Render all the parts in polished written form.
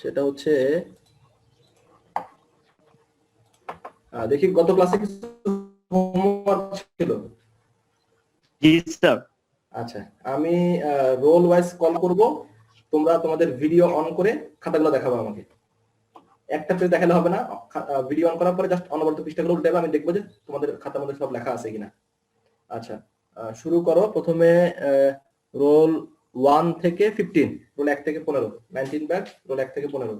সেটা হচ্ছে দেখি গত ক্লাসে কিছু হোমওয়ার্ক ছিল। জি স্যার। আচ্ছা, আমি রোল ওয়াইজ কল করব, তোমরা তোমাদের ভিডিও অন করে খাতাগুলো দেখাবো আমাকে। একটা পেজ দেখালে হবে না, ভিডিও অন করার পরে জাস্ট অনবরত পৃষ্ঠাগুলো উল্টাবে, আমি দেখবো যে তোমাদের খাতার মধ্যে সব লেখা আছে কিনা। আচ্ছা, শুরু করো। প্রথমে রোল 1 থেকে 15, রোল 1 থেকে 15, 19 ব্যাক, রোল 1 থেকে 15।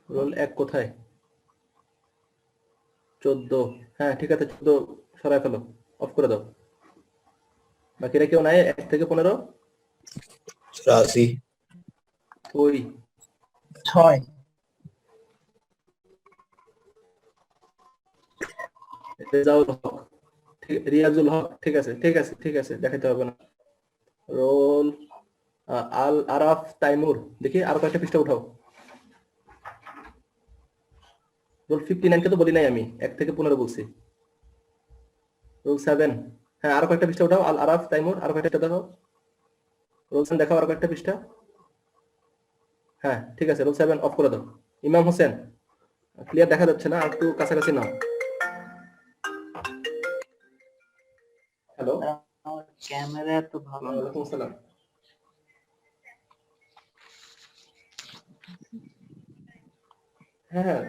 রোল 1 কোথায়? 14। হ্যাঁ ঠিক আছে, 14 সরাই ফেলো, অফ করে দাও। বাকিরা কেউ নাই 1 থেকে 15? 84 ওই 6 রেজাউল হক, রিয়াজুল হক, ঠিক আছে ঠিক আছে ঠিক আছে, দেখাতে হবে না। রোল আল আরাফ তাইমুর, দেখি আরো কয়েকটা পৃষ্ঠা উঠাও। রোল 59 কে তো বলি নাই আমি, 1 থেকে 15 বলছি। রোল 7, হ্যাঁ আরো কয়েকটা পৃষ্ঠা উঠাও। আল আরাফ তাইমুর, আরো কয়েকটা দেখাও। রোল 7 দেখাও, আরো কয়েকটা পৃষ্ঠা। হ্যাঁ ঠিক আছে, রোল 7 অফ করে দাও। ইমাম হোসেন, ক্লিয়ার দেখা যাচ্ছে না, একটু কাছাকাছি নাও। হ্যালো, ক্যামেরা তো ভালো না। ওয়ালাইকুম আসসালাম। হ্যাঁ হ্যাঁ,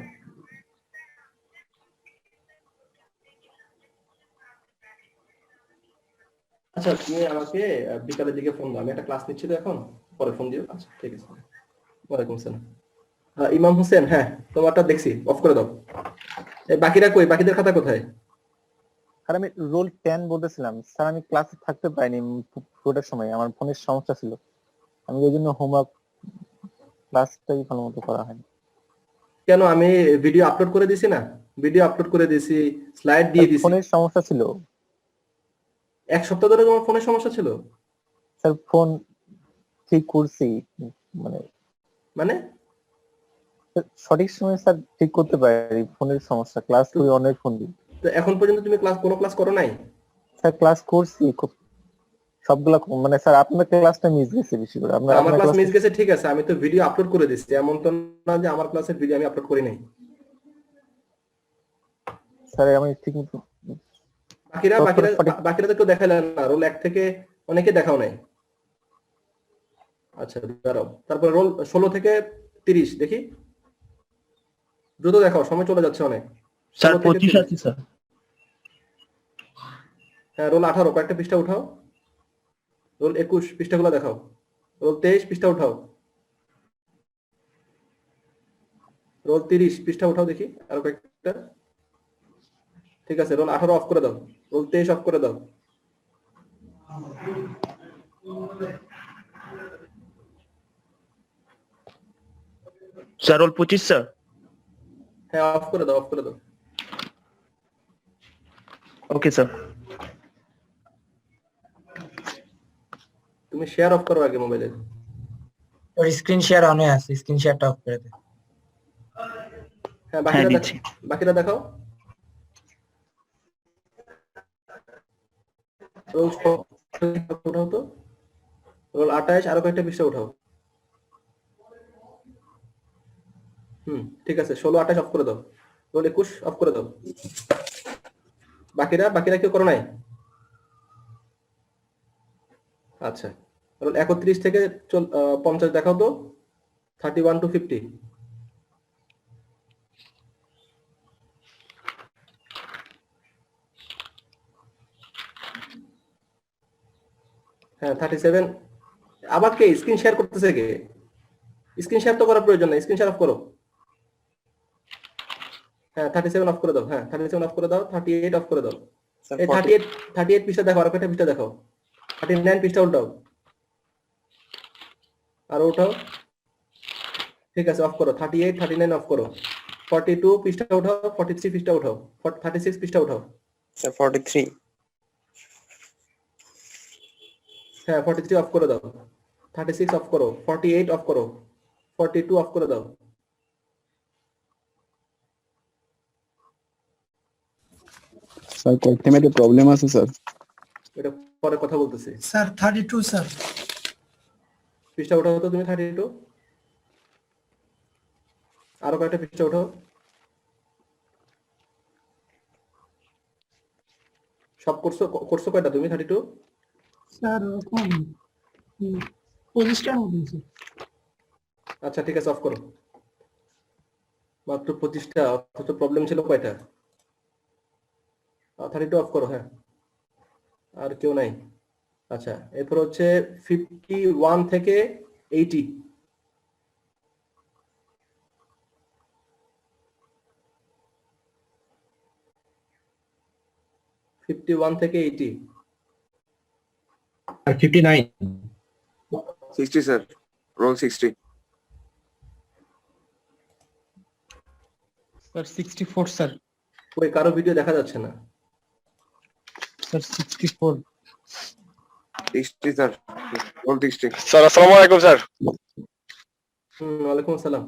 আচ্ছা তুমি আমাকে বিকালের দিকে ফোন দাও, আমি একটা ক্লাস নিচ্ছি তো এখন, পরে ফোন দিও। আচ্ছা ঠিক আছে। ওয়ালাইকুম আসসালাম। ইমাম হোসেন, হ্যাঁ তোমারটা দেখছি, অফ করে দাও। এই বাকিরা কই? বাকিদের খাতা কোথায়? আর আমি রোল 10 বলতেছিলাম স্যার, আমি ক্লাসে থাকতে পারিনি পুরোটার সময়, আমার ফোনের সমস্যা ছিল, আমি ওই জন্য হোমওয়ার্ক ক্লাসটাই ভালো মতো করা হয়নি। কেন? আমি ভিডিও আপলোড করে দিছি না? ভিডিও আপলোড করে দিছি, স্লাইড দিয়ে দিছি। ফোনের সমস্যা ছিল 1 সপ্তাহ ধরে তোমার ফোনের সমস্যা ছিল? স্যার, ফোন ঠিক করছি, মানে মানে সঠিক সময় স্যার ঠিক করতে পারি, ফোনের সমস্যা, ক্লাস করি অনেক ফোন দিই। তো এখন পর্যন্ত তুমি কোনো ক্লাস করো নাই? স্যার ক্লাস করছি সবগুলা, মানে স্যার আপনার ক্লাসটা মিস গেছে বেশি করে। আমার ক্লাস মিস গেছে ঠিক আছে, আমি তো ভিডিও আপলোড করে দিচ্ছি, এমন তো না যে আমার ক্লাসের ভিডিও আমি আপলোড করি নাই। স্যার আমি ঠিক মতো বাকিরা তো কেউ দেখাইলেন না, রোল 1 থেকে অনেকে দেখাও নাই। আচ্ছা দাঁড়াও, তারপরে রোল 16 থেকে 30 দেখি, দ্রুত দেখাও, সময় চলে যাচ্ছে অনেক। স্যার 25 আছে স্যার। হ্যাঁ রোল 18 কয়েকটা পৃষ্ঠা উঠাও। রোল 21 পৃষ্ঠাগুলো দেখাও। রোল 23 পৃষ্ঠা উঠাও। রোল 30 পৃষ্ঠা উঠাও দেখি আরো কয়েকটা। ঠিক আছে, রোল 18 অফ করে দাও। রোল 23 অফ করে দাও। Sir roll 25 sir. হ্যাঁ অফ করে দাও, অফ করে দাও। Okay sir. তুমি শেয়ার অফ করো আগে মোবাইলে। ওর স্ক্রিন শেয়ার অনে আছে, স্ক্রিন শেয়ারটা অফ করে দে। হ্যাঁ দিচ্ছি। বাকিরা দেখাও। রোল উঠাও তো। রোল 28 আরো কয়েকটা পৃষ্ঠা উঠাও। ঠিক আছে, 16 28 অফ করে দাও। রোল 21 অফ করে দাও। বাকিরা কেউ করো নাই? আচ্ছা, রোল 31 থেকে 50 দেখাও তো, 31 to 50। হ্যাঁ 37। আবার কে স্ক্রিন শেয়ার করতেছে? কে স্ক্রিন শেয়ার তো করার প্রয়োজন নাই, স্ক্রিন শেয়ার অফ করো। হ্যাঁ 37 অফ করে দাও। হ্যাঁ 37 অফ করে দাও। 38 অফ করে দাও। এই 38 পৃষ্ঠা দেখো, আর কয়টা পৃষ্ঠা দেখো। 39 পৃষ্ঠা উল্টাও, আর উঠাও। ঠিক আছে, অফ করো। 38 39 অফ করো। 42 পৃষ্ঠা উঠাও। 43 পৃষ্ঠা উঠাও। 36 পৃষ্ঠা উঠাও। স্যার 43 হ্যাঁ 43 অফ করে দাও, 36 অফ করো, 48 অফ করো, 42 অফ করে দাও। স্যার কয়েকটা মেয়েদের প্রবলেম আছে স্যার। এটা পরে কথা বলতেছি। Sir 32 sir. পৃষ্ঠা ওঠাও তো তুমি 32, আরো কয়েকটা পৃষ্ঠা ওঠাও। সব করছো কয়টা তুমি 32? স্যার ওরকম 25টার মতো স্যার। আচ্ছা ঠিক আছে অফ করো। মাত্র 25টা, অথচ প্রবলেম ছিল কয়টা? 32 অফ করো। হ্যাঁ আর কেউ নাই। আচ্ছা এরপর হচ্ছে 51 থেকে 80। 51 থেকে 80। 59 60 স্যার রোল 60 স্যার 64 স্যার। ওই কারো ভিডিও দেখা যাচ্ছে না। স্যার 64। 60 স্যার রোল 60 স্যার আসসালামু আলাইকুম স্যার। ওয়ালাইকুম আসসালাম।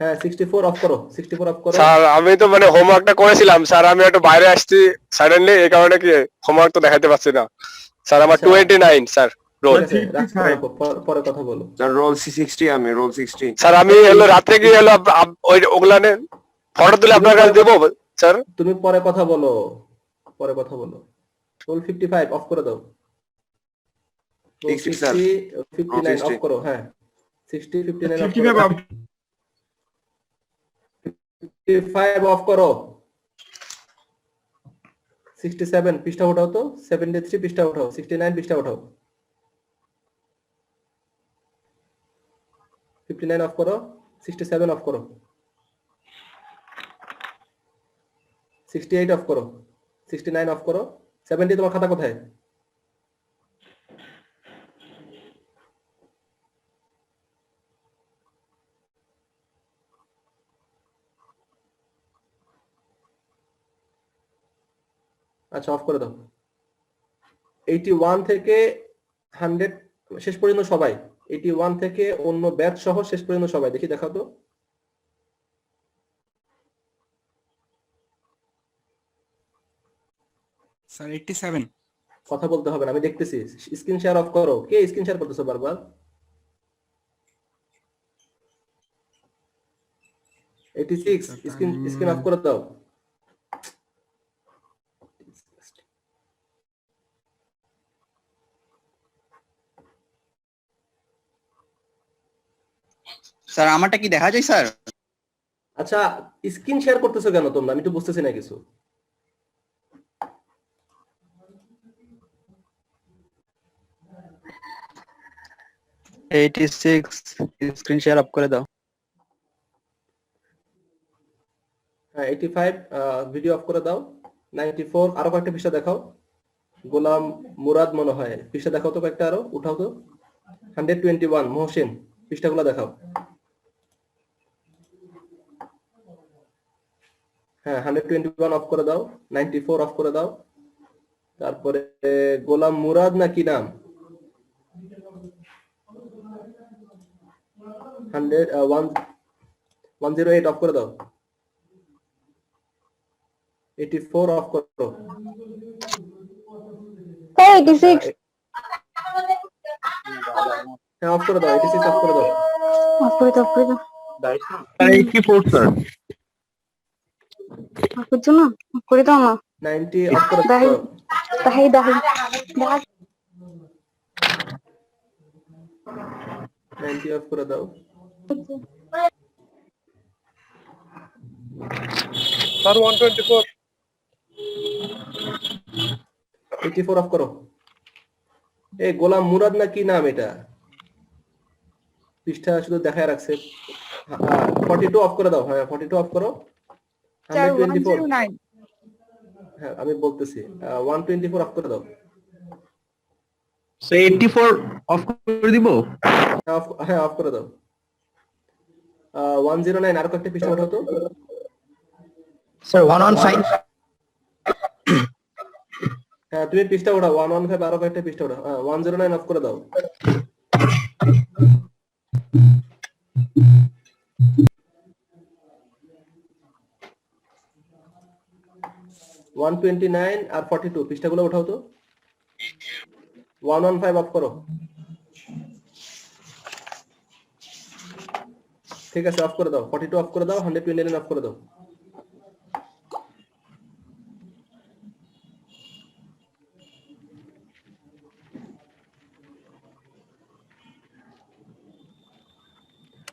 হ্যাঁ 64 অফ করো, 64 অফ করো। স্যার আমি তো মানে হোমওয়ার্কটা করেছিলাম স্যার, আমি একটু বাইরে আসছি সাডেনলি, এই কারণে কি হোমওয়ার্ক তো দেখাতে পারছি না স্যার। আমার 29 স্যার রোল। ঠিক আছে, রাখো, পরে কথা বলো। স্যার রোল 60 আমি রোল 60 স্যার আমি এলো রাত্রে গিয়ে এলো ওই ওগুলানে ফটো তুলে আপনার কাছে দেবো স্যার। তুমি পরে কথা বলো, পরে কথা বলো। রোল 55 অফ করে দাও। 60 স্যার 59 অফ করো। হ্যাঁ 60 59 অফ করো। 55 অফ করো। 67 পৃষ্ঠা উঠাও তো, 73 পৃষ্ঠা উঠাও, 69 পৃষ্ঠা উঠাও। 59 অফ করো, 67 অফ করো, 68 অফ করো, 69 অফ করো, 70 তোমার খাতা কোথায়? আচ্ছা অফ করে দাও। 81 থেকে 100 শেষ পর্যন্ত সবাই, 81 থেকে অন্য ব্যাচ সহ শেষ পর্যন্ত সবাই দেখি, দেখাও তো। স্যার 87। কথা বলতে হবে না, আমি দেখতেছি। স্ক্রিন শেয়ার অফ করো। কে স্ক্রিন শেয়ার করতেছো বারবার? 86 স্ক্রিন অফ করে দাও। স্যার আমারটা কি দেখা যায় স্যার? আচ্ছা স্ক্রিন শেয়ার করতেছো কেন তোমরা? আমি তো বুঝতেছি না কিছু। স্ক্রিন শেয়ার অফ করে দাও। হ্যাঁ 85 ভিডিও অফ করে দাও। 94 আরো কয়েকটা পৃষ্ঠা দেখাও। গোলাম মুরাদ মনে হয়, পৃষ্ঠা দেখাও তো কয়েকটা, আরো উঠাও তো। 121 মহসিন, পৃষ্ঠাগুলো দেখাও। হ্যাঁ 121 অফ করে দাও। 94 অফ করে দাও। তারপরে গোলাম মুরাদ না কি নাম, 108 অফ করে দাও। 84 অফ করো। 86 হ্যাঁ অফ করে দাও। 86 অফ করে দাও। অফ করে দাও, করে দাও। 84 স্যার। অফ করছো না? অফ করে দাও না। 90 অফ করে দাহি দাও। দাহি দাহি 90 অফ করে দাও। স্যার 124। 84 অফ করো। এই গোলাম মুরাদ না কি নাম এটা, পৃষ্ঠা শুধু দেখায় রাখছে। 42 অফ করে দাও। হ্যাঁ 42 অফ করো। 124 হ্যাঁ আমি বলতেছি। 124 অফ করে দাও। সো 84 অফ করে দিব। হ্যাঁ অফ করে দাও। 109 আর কয়েকটা পৃষ্ঠা ওঠাও তো। স্যার 115 হ্যাঁ তুমি পৃষ্ঠা ওঠাও 115 আরো কয়েকটা পৃষ্ঠা ওঠাও 109 অফ করে দাও। (129) আর 42 পৃষ্ঠাগুলো ওঠাও তো। 115 অফ করো। ঠিক আছে অফ করে দাও। 42 অফ করে দাও, 129 অফ করে দাও।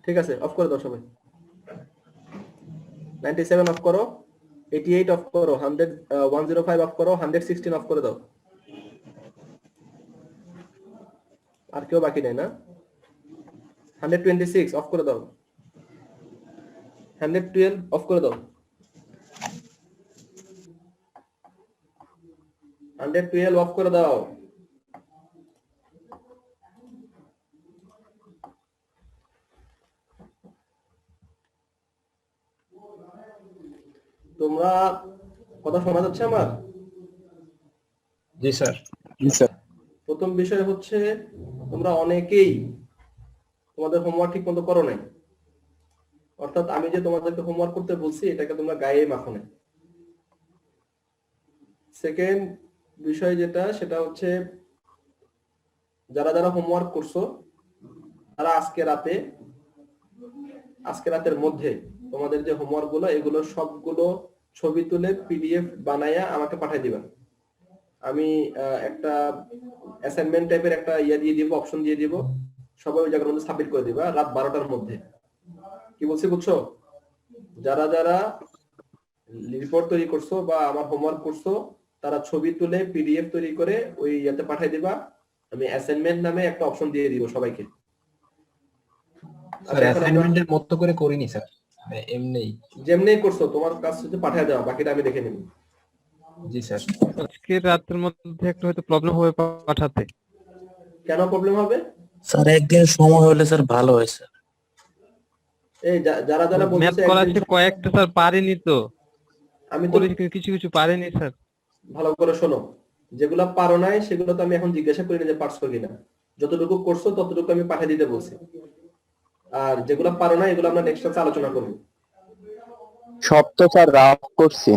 ঠিক আছে অফ করে দাও সবাই। 97 অফ করো, 88 অফ করো, 105 অফ করো, 116 অফ করে দাও। আর কেউ বাকি নেই না? 126 অফ করে দাও। 112 অফ করে দাও। 112 অফ করে দাও। তোমরা কথা শোনা যাচ্ছে আমার? জি স্যার। জি স্যার। প্রথম বিষয় হচ্ছে তোমরা অনেকেই তোমাদের হোমওয়ার্ক ঠিক মতো করো নাই। অর্থাৎ আমি যে তোমাদেরকে হোমওয়ার্ক করতে বলছি এটাকে তোমরা গায়ে মাখো না। সেকেন্ড বিষয় যেটা সেটা হচ্ছে যারা যারা হোমওয়ার্ক করছো তারা আজকে রাতের মধ্যে তোমাদের যে হোমওয়ার্ক গুলো এগুলো সবগুলো ছবি তুলে পিডিএফ বানায়া আমাকে পাঠিয়ে দিবা। আমি একটা অ্যাসাইনমেন্ট টাইপের একটা দিয়ে দিব, অপশন দিয়ে দিব, সবাই ওই জায়গার মধ্যে সাবমিট করে দিবা রাত 12টার মধ্যে। কি বলছি বুঝছো? যারা যারা রিপোর্ট তৈরি করছো বা আমার হোমওয়ার্ক করছো তারা ছবি তুলে পিডিএফ তৈরি করে ওই ইয়াতে পাঠিয়ে দিবা। আমি অ্যাসাইনমেন্ট নামে একটা অপশন দিয়ে দিব সবাইকে। স্যার অ্যাসাইনমেন্টের মতো করে করিনি স্যার, এমনিই। যেমনি করছো তোমার কাজ হচ্ছে পাঠিয়ে দেওয়া, বাকিটা আমি দেখে নেব। জি স্যার। আজকে রাতের মধ্যে একটু হয়তো প্রবলেম হবে পাঠাতে। কেন প্রবলেম হবে? স্যার একদিন সময় হলে স্যার ভালো হয় স্যার। এই যারা যারা ম্যাথ বলতেছে করাচ্ছে কয়েকটা স্যার পারিনি তো, আমি তো কিছু কিছু পারিনি স্যার। ভালো করে শোনো, যেগুলা পারো নাই সেগুলো তো আমি এখন জিজ্ঞাসা করিনি যে পারছো কিনা। যতটুকু করছো ততটুকু আমি পাঠিয়ে দিতে বলছি। আর যেগুলা পারো না এগুলো আমরা নেক্সট ক্লাসে আলোচনা করব। সব তো স্যার রাফ করছি।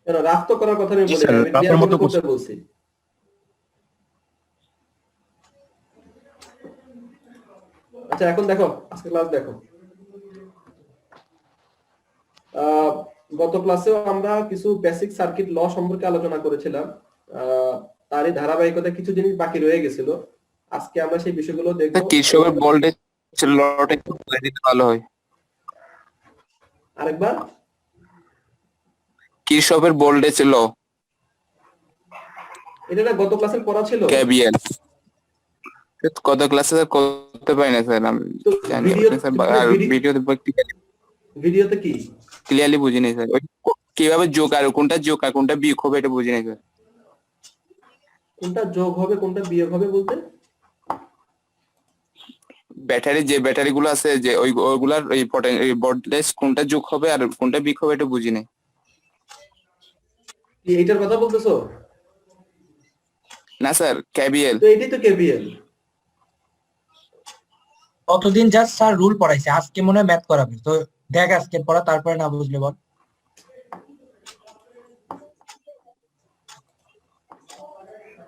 কেন রাফ তো করার কথা আমি বলি না, আমি ক্লিয়ার মতো করতে বলছি। আচ্ছা এখন দেখো আজকে ক্লাস দেখো। গত ক্লাসেও আমরা কিছু বেসিক সার্কিট ল সম্পর্কে আলোচনা করেছিলাম। তারই ধারাবাহিকতা কিছু জিনিস বাকি রয়ে গেছিল। আজকে আমরা সেই বিষয়গুলো দেখব। কিরশফের ভোল্টেজ লটা একটু বলে দিতে ভালো হয়। আরেকবার কিরশফের ভোল্টেজ ল, এটা না গত ক্লাসে পড়া ছিল। কেভিএল কত ক্লাসে করতে পারি না স্যার, আমি জানি স্যার। আর ভিডিওতে কি ক্লিয়ারলি বুঝি নাই স্যার। কিভাবে যোগ আর কোনটা যোগ আর কোনটা বিয়োগ হবে এটা বুঝি নাই স্যার। কোনটা যোগ হবে কোনটা বিয়োগ হবে বলতে? ব্যাটারি গুলো আছে যে ওইগুলার এই ভোল্টেজ কোনটা যোগ হবে আর কোনটা বিয়োগ হবে এটা বুঝি নাই। কি এইটার কথা বলতেছো? না স্যার কেভিএল। তো এটাই তো কেভিএল। কতদিন জাস্ট স্যার রুল পড়াইছে, আজকে মনে হয় ম্যাথ করাবে। তো দেখ আজকে পড়া, তারপরে না বুঝলে বল।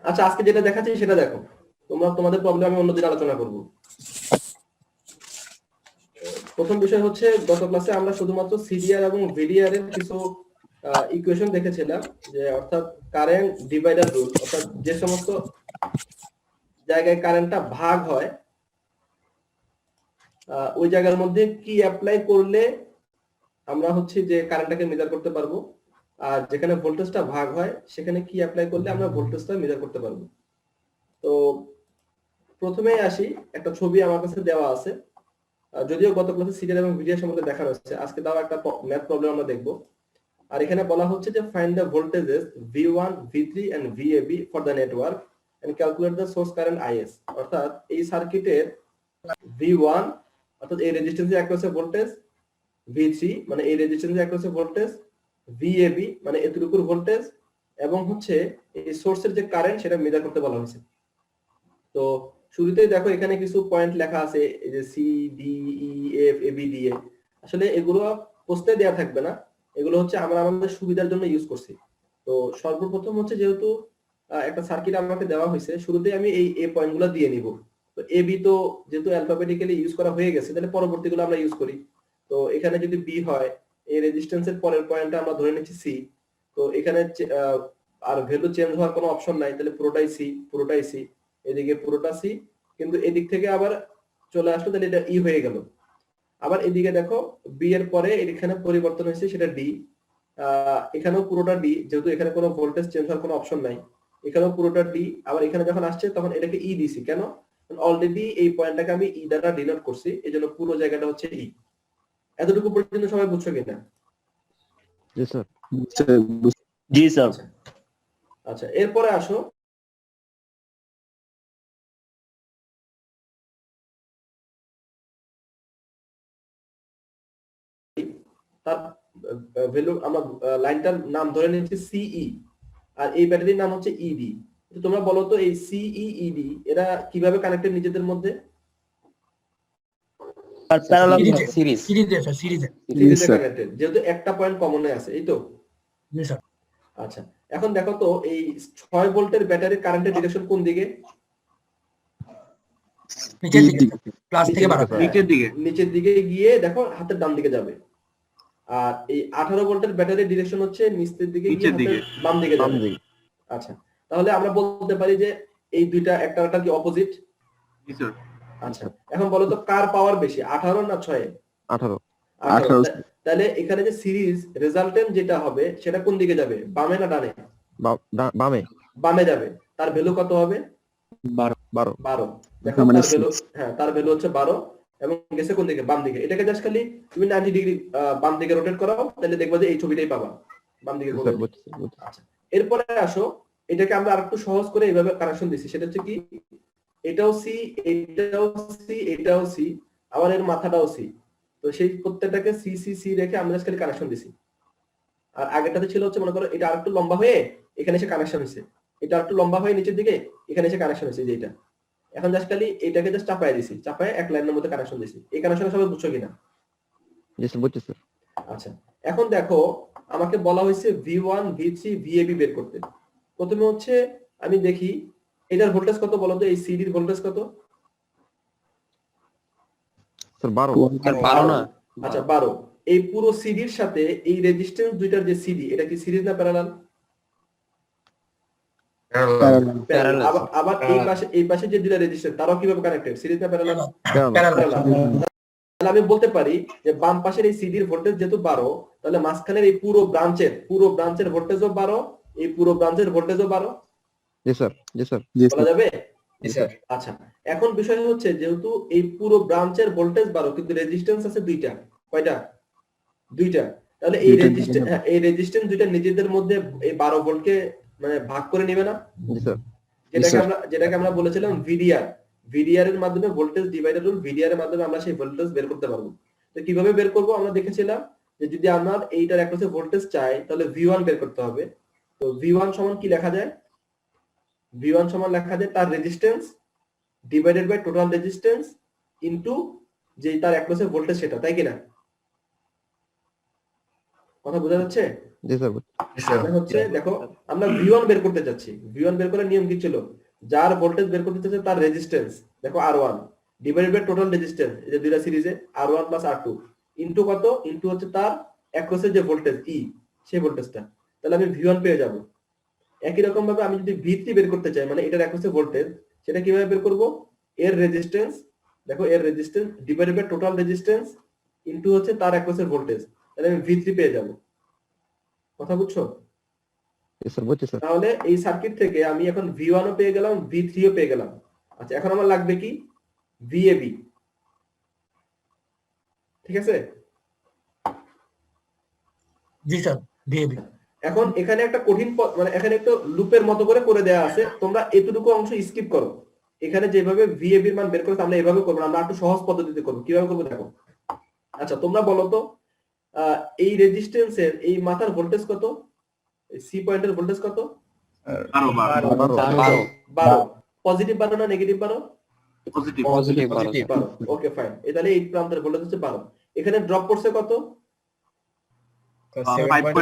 আচ্ছা আজকে যেটা দেখাচ্ছি সেটা দেখো। তোমরা তোমাদের প্রবলেম আমি অন্যদিন আলোচনা করব। প্রথম বিষয় হচ্ছে গত ক্লাসে আমরা শুধুমাত্র সিডিআর এবং ভিডিআর এর কিছু ইকুয়েশন দেখেছিলাম, যে অর্থাৎ কারেন্ট ডিভাইডার রুল, অর্থাৎ যে সমস্ত জায়গায় কারেন্টটা ভাগ হয় ওই জায়গার মধ্যে কি অ্যাপ্লাই করলে আমরা হচ্ছে যে কারেন্টটাকে মেজার করতে পারবো, আর যেখানে ভোল্টেজটা ভাগ হয় সেখানে কি অ্যাপ্লাই করলে আমরা ভোল্টেজটা মেজার করতে পারবো। তো প্রথমেই আসি, একটা ছবি আমার কাছে দেওয়া আছে। যদিও গত ক্লাসে সিরিয়াল এবং ভিডিও সম্পর্কে দেখানো হচ্ছে, আজকে তাও একটা ম্যাথ প্রবলেম আমরা দেখব। আর এখানে বলা হচ্ছে যে find the voltages V1, V3 and VAB for the network and calculate the source current IS। অর্থাৎ এই সার্কিটের V1 অর্থাৎ এই রেজিস্ট্যান্সের অ্যাক্রসে ভোল্টেজ, V3 মানে এই রেজিস্ট্যান্সের অ্যাক্রসে ভোল্টেজ, VAB মানে এতটুকুর ভোল্টেজ এবং হচ্ছে এই সোর্সের যে কারেন্ট সেটা মেজার করতে বলা হয়েছে। তো শুরুতেই দেখো এখানে কিছু পয়েন্ট লেখা আছে, এই যে C D E F A B D A. আসলে এগুলো প্রশ্নে দেওয়া থাকবে না, এগুলো হচ্ছে আমরা আমাদের সুবিধার জন্য ইউজ করছি। তো সর্বপ্রথম হচ্ছে যেহেতু একটা সার্কিট আমাকে দেওয়া হয়েছে, শুরুতেই আমি এই এ পয়েন্টগুলো দিয়ে নিব। তো এ বি তো যেহেতু অ্যালফাবেটিক্যালি ইউজ করা হয়ে গেছে, তাহলে পরবর্তীগুলো আমরা ইউজ করি। তো এখানে যদি বি হয়, এই রেজিস্ট্যান্সের পরের পয়েন্টটা আমরা ধরে নিচ্ছি সি। তো এখানে আর ভ্যালু চেঞ্জ হওয়ার কোনো অপশন নাই, তাহলে পুরোটাই সি, পুরোটাই সি, এদিকে পুরোটা সি, কিন্তু এদিক থেকে আবার চলে আসলো, তাহলে এটা ই হয়ে গেল। আবার এদিকে দেখো বি এর পরে এখানে পরিবর্তন হয়েছে, সেটা ডি। এখানেও পুরোটা ডি, যেহেতু এখানে কোনো ভোল্টেজ চেঞ্জ হওয়ার কোনো অপশন নাই, এখানেও পুরোটা ডি। আবার এখানে যখন আসছে তখন এটাকে ই দিছি, কেন? অলরেডি এই পয়েন্টটাকে আমি ই দ্বারা ডিনোট করছি, এই জন্য পুরো জায়গাটা হচ্ছে ই। এতটুকু পর্যন্ত সবাই বুঝছো কিনা? জি স্যার। জি স্যার। আচ্ছা, এরপরে আসো তার ভ্যালু, আমরা লাইনটার নাম ধরে নিচ্ছি সিই, আর এই ব্যাটারির নাম হচ্ছে ইডি। তোমরা বলো তো এই সিই ইডি এরা কিভাবে কানেক্টেড নিজেদের মধ্যে? Are parallel series. সিরিজে স্যার, সিরিজে। সিরিজে কানেক্টেড, যেহেতু একটা পয়েন্ট কমনে আছে, এই তো। জি স্যার। আচ্ছা, এখন দেখো তো এই 6 ভোল্টের ব্যাটারির কারেন্টের ডিরেকশন কোন দিকে? নিচের দিকে, প্লাস থেকে বাড়াতে। নিচের দিকে। নিচের দিকে গিয়ে দেখো হাতের ডান দিকে যাবে। আর এই 18 ভোল্টের ব্যাটারির ডিরেকশন হচ্ছে নিচের দিকে গিয়ে হাতের বাম দিকে যাবে। আচ্ছা, তাহলে আমরা বলতে পারি যে এই দুইটা একটা কি অপোজিট? জি স্যার। আচ্ছা, এখন বলো তো কার পাওয়ার বেশি, 18 না 6? 18 তাহলে এখানে যে সিরিজ রেজাল্টেন্ট যেটা হবে সেটা কোন দিকে যাবে, বামে না ডানে? বামে। বামে যাবে। তার ভ্যালু কত হবে? 12। দেখো তার ভ্যালু, হ্যাঁ তার ভ্যালু হচ্ছে 12 এবং গেছে কোন দিকে, বাম দিকে। এটাকে জাস্ট খালি তুমি 90 ডিগ্রি বাম দিকে রোটেট করাও, তাহলে দেখবা যে এই ছবিটাই পাবা, বাম দিকে ঘুরে। আচ্ছা, এরপরে আসো এটাকে আমরা আরেকটু সহজ করে এইভাবে কানেকশন দিছি, সেটা হচ্ছে কি, এটাও সি, এটাও সি, এটাও সি, আবার এর মাথাটাও সি। তো সেই প্রত্যেকটাকে সি সি সি রেখে আমরা জাস্ট খালি কানেকশন দিছি। আর আগেরটাতে ছিল হচ্ছে মনে করো এটা আরেকটু লম্বা হয়ে এখানে এসে কানেকশন হয়েছে, এটা আরেকটু লম্বা হয়ে নিচের দিকে এখানে এসে কানেকশন হয়েছে, যে এটা। এখন জাস্ট খালি এটাকে জাস্ট চাপায় দিছি, চাপায় এক লাইনের মধ্যে কানেকশন দিছি। এই কানেকশন সবাই বুঝছো কিনা? জি স্যার, বুঝছি স্যার। আচ্ছা, এখন দেখো আমাকে বলা হয়েছে V1 V3 VAB বের করতে। প্রথমে হচ্ছে আমি দেখি এটার ভোল্টেজ কত বলো তো, এই সিডির ভোল্টেজ কত? স্যার 12। স্যার 12 না। আচ্ছা 12। এই পুরো সিডির সাথে এই রেজিস্ট্যান্স দুইটার যে সিডি, এটা কি সিরিজ না প্যারালাল? প্যারালাল। আবার এই পাশে যে দুইটা রেজিস্ট্যান্স তারাও কিভাবে কানেক্টেড, সিরিজ না প্যারালাল? প্যারালাল। তাহলে আমি বলতে পারি যে বাম পাশের এই সিডির ভোল্টেজ যেহেতু 12, তাহলে মাঝখানের এই পুরো ব্রাঞ্চের ভোল্টেজও 12, এই পুরো ব্রাঞ্চের ভোল্টেজও 12। জি স্যার। জি স্যার। বলা যাবে? জি স্যার। আচ্ছা, এখন বিষয় হচ্ছে যেহেতু এই পুরো ব্রাঞ্চের ভোল্টেজ 12 কিন্তু রেজিস্ট্যান্স আছে দুইটা, কয়টা? দুইটা। তাহলে এই রেজিস্ট্যান্স দুইটা নিজেদের মধ্যে এই 12 ভোল্টকে মানে ভাগ করে নেবে না? জি স্যার। যেটাকে আমরা বলেছিলাম ভিডিআর এর মাধ্যমে ভোল্টেজ ডিভাইডার রুল, ভিডিআর এর মাধ্যমে আমরা সেই ভোল্টেজ বের করতে পারবো। তো কিভাবে বের করব আমরা দেখেছিলাম যে যদি আমরা এইটার একটা ভোল্টেজ চাই তাহলে V1 বের করতে হবে। তো V1 সমান কি লেখা যায়? V1 সমান লেখা যায় তার resistance divided by total resistance into যে তার অ্যাক্রসের ভোল্টেজ সেটা, তাই কিনা? কথা বোঝা যাচ্ছে? জি স্যার। মানে হচ্ছে দেখো আমরা V1 বের করতে যাচ্ছি, V1 বের করার নিয়ম কি ছিল, যার ভোল্টেজ বের করতে চাচ্ছে তার রেজিস্ট্যান্স দেখো R1 divided by total resistance, এই যে দুইটা সিরিজে R1 প্লাস R2 ইনটু কত, ইনটু হচ্ছে তার অ্যাক্রসের যে ভোল্টেজ E, সেই ভোল্টেজটা। তাহলে আমি V1 পেয়ে যাব। একই রকম ভাবে আমি যদি V3 বের করতে চাই, মানে এটার অ্যাক্রসের ভোল্টেজ, সেটা কিভাবে বের করব, এর রেজিস্ট্যান্স দেখো, এর resistance divided by total resistance into হচ্ছে তার অ্যাক্রসের ভোল্টেজ, তাহলে আমি V3 পেয়ে যাব। কথা বুঝছো? তাহলে এই সার্কিট থেকে আমি এখন V1 ও পেয়ে গেলাম, V3 ও পেয়ে গেলাম। আচ্ছা, এখন আমার লাগবে কি, VAB। ঠিক আছে? জি স্যার, VAB। এখন এখানে একটা কঠিন মানে এখানে একটা লুপের মতো করে দেয়া আছে, তোমরা এতটুকু অংশ স্কিপ করো। এখানে যেভাবে VAB এর মান বের করেছে আমরা এভাবে করব না, আমরা একটু সহজ পদ্ধতিতে করব। কিভাবে করব দেখো। আচ্ছা, তোমরা বলো তো এই রেজিস্ট্যান্সের এই মাথার ভোল্টেজ কত? সি পয়েন্টের ভোল্টেজ কত? 12 12। পজিটিভ 12 না negative 12? Positive positive 12। Okay fine. তাহলে এই প্রান্তের ভোল্টেজ হচ্ছে 12। এখানে ড্রপ পড়ছে কত? 7.5।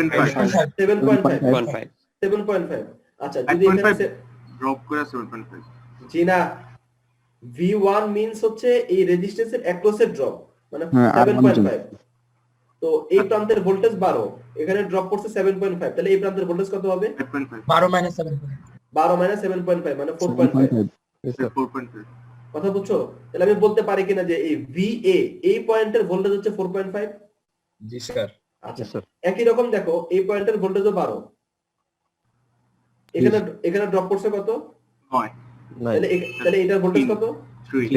1.5 7.5। আচ্ছা যদি এখানে ড্রপ করে 7.5 জি না, V1 মিন্স হচ্ছে এই রেজিস্ট্যান্সের অ্যাক্রসের ড্রপ, মানে হ্যাঁ, আর 7.5। তো এই প্রান্তের ভোল্টেজ 12, এখানে ড্রপ করছে 7.5, তাহলে এই প্রান্তের ভোল্টেজ কত হবে? 12 মাইনাস 7 12 মাইনাস 7.5 মানে 4.5। 4.5 কথা বুঝছো? তাহলে আমি বলতে পারি কিনা যে এই VA এই পয়েন্টের ভোল্টেজ হচ্ছে 4.5? জি স্যার। আচ্ছা একই রকম দেখো এই পয়েন্টের ভোল্টেজও 12, এখানে ড্রপ করছে কত? 9 তাহলে এটার ভোল্টেজ কত? 3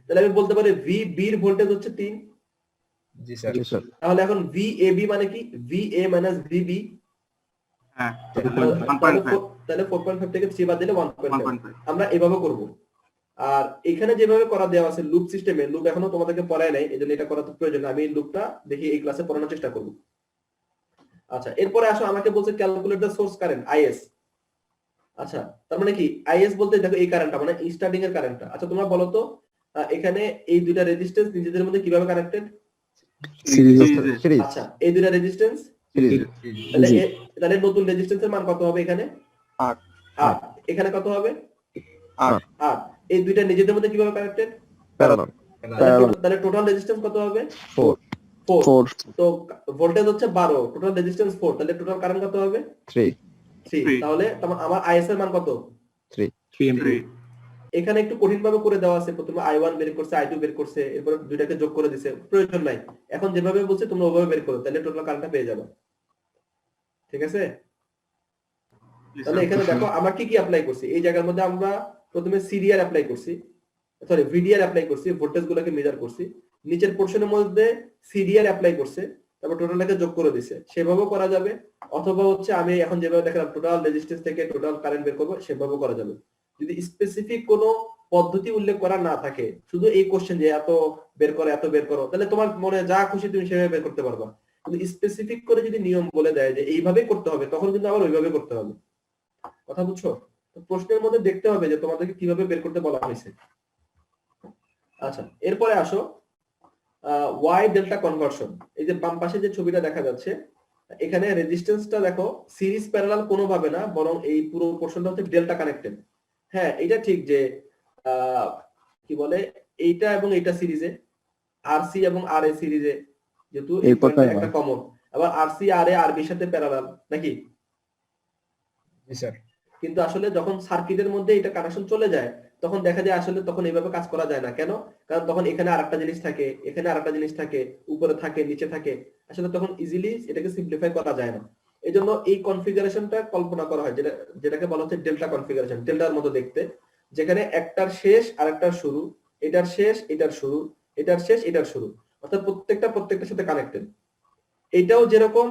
তাহলে আমি বলতে পারি VB এর ভোল্টেজ হচ্ছে 3। জি স্যার। তাহলে এখন VAB মানে কি? VA minus VB। হ্যাঁ তাহলে 4.5 থেকে 3 বাদ দিলে 1.5। 1.5 আমরা এভাবে করব। আর এখানে যেভাবে করা দেওয়া আছে লুপ সিস্টেমে, লুপ এখনো তোমাদেরকে পড়ায় নাই, এজন্য এটা করা তো প্রয়োজন। আমি এই লুপটা দেখি এই ক্লাসে পড়ানোর চেষ্টা করব। আচ্ছা এরপরে আসো, আমাকে বলছে calculate the source current IS। আচ্ছা তার মানে কি IS বলতে দেখো এই কারেন্টটা মানে স্টার্টিং এর কারেন্টটা। আচ্ছা তোমরা বলো তো এখানে এই দুইটা রেজিস্ট্যান্স নিজেদের মধ্যে কিভাবে কানেক্টেড? সিরিজ আচ্ছা এই দুইটা রেজিস্ট্যান্স সিরিজ তাহলে নতুন রেজিস্ট্যান্সের মান কত হবে এখানে? 8। এখানে কত হবে? 8। এই দুইটা নিজেদের মধ্যে কিভাবে কানেক্টেড? প্যারালাল তাহলে টোটাল রেজিস্ট্যান্স কত হবে? 4 তো ভোল্টেজ হচ্ছে 12, টোটাল রেজিস্ট্যান্স 4, তাহলে টোটাল কারেন্ট কত হবে? 3 তাহলে আমার IS এর মান কত? 3 এখানে একটু কঠিন ভাবে করে দেওয়া আছে, প্রথমে I1 বের করছে, I2 বের করছে, এরপর দুইটাকে যোগ করে দিছে, প্রয়োজন নাই। এখন যেভাবে বলছে তোমরা ওভাবে বের করো, তাহলে টোটাল কারেন্টটা পেয়ে যাবে। ঠিক আছে? তাহলে এখানে দেখো আমরা কি কি অ্যাপ্লাই করছি। এই জায়গার মধ্যে আমরা প্রথমে সিরিয়াল অ্যাপ্লাই করছি, সরি VDR অ্যাপ্লাই করছি, ভোল্টেজ গুলোকে মেজার করছি। নিচের পোরশনের মধ্যে সিরিয়াল অ্যাপ্লাই করছে, তারপর টোটালটাকে যোগ করে দিছে। সেভাবেও করা যাবে, অথবা হচ্ছে আমি এখন যেভাবে দেখালাম টোটাল রেজিস্ট্যান্স থেকে টোটাল কারেন্ট বের করবো, সেভাবেও করা যাবে। যদি স্পেসিফিক কোনো পদ্ধতি উল্লেখ করা না থাকে, শুধু এই কোশ্চেন যে এত বের করো এত বের করো, তাহলে তোমার মনে যা খুশি তুমি সেভাবে বের করতে পারবা। কিন্তু স্পেসিফিক করে যদি নিয়ম বলে দেয় যে এইভাবেই করতে হবে, তখন কিন্তু আবার ওইভাবে করতে হবে। কথা বুঝছো? তো প্রশ্নের মধ্যে দেখতে হবে যে তোমাদেরকে কিভাবে বের করতে বলা হয়েছে। আচ্ছা এরপরে আসো ওয়াই ডেল্টা কনভার্সন। এই যে বাম পাশে যে ছবিটা দেখা যাচ্ছে, এখানে রেজিস্ট্যান্সটা দেখো সিরিজ প্যারালাল কোনোভাবে না, বরং এই পুরো পোরশনটা হচ্ছে ডেল্টা কানেক্টেড। হ্যাঁ এটা ঠিক যে কি বলে এইটা এবং এইটা সিরিজে, RC এবং RA সিরিজে, যেহেতু এই পয়েন্টটা একটা কমন। আবার RC RA RB এর সাথে প্যারালাল নাকি? জি স্যার। কিন্তু আসলে যখন সার্কিটের মধ্যে এটা কানেকশন চলে যায়, তখন দেখা যায় আসলে তখন এইভাবে কাজ করা যায় না। কেন? কারণ তখন এখানে আরেকটা জিনিস থাকে, এখানে আরেকটা জিনিস থাকে, উপরে থাকে, নিচে থাকে, আসলে তখন ইজিলি এটাকে সিম্পলিফাই করা যায় না। এই জন্য এই কনফিগারেশনটা কল্পনা করা হয়, যেটাকে বলা হচ্ছে ডেল্টা কনফিগারেশন, ডেল্টার মতো দেখতে, যেখানে একটার শেষ আরেকটার শুরু, এটার শেষ এটার শুরু, এটার শেষ এটার শুরু, অর্থাৎ প্রত্যেকটার সাথে কানেক্টেড। এটাও যেরকম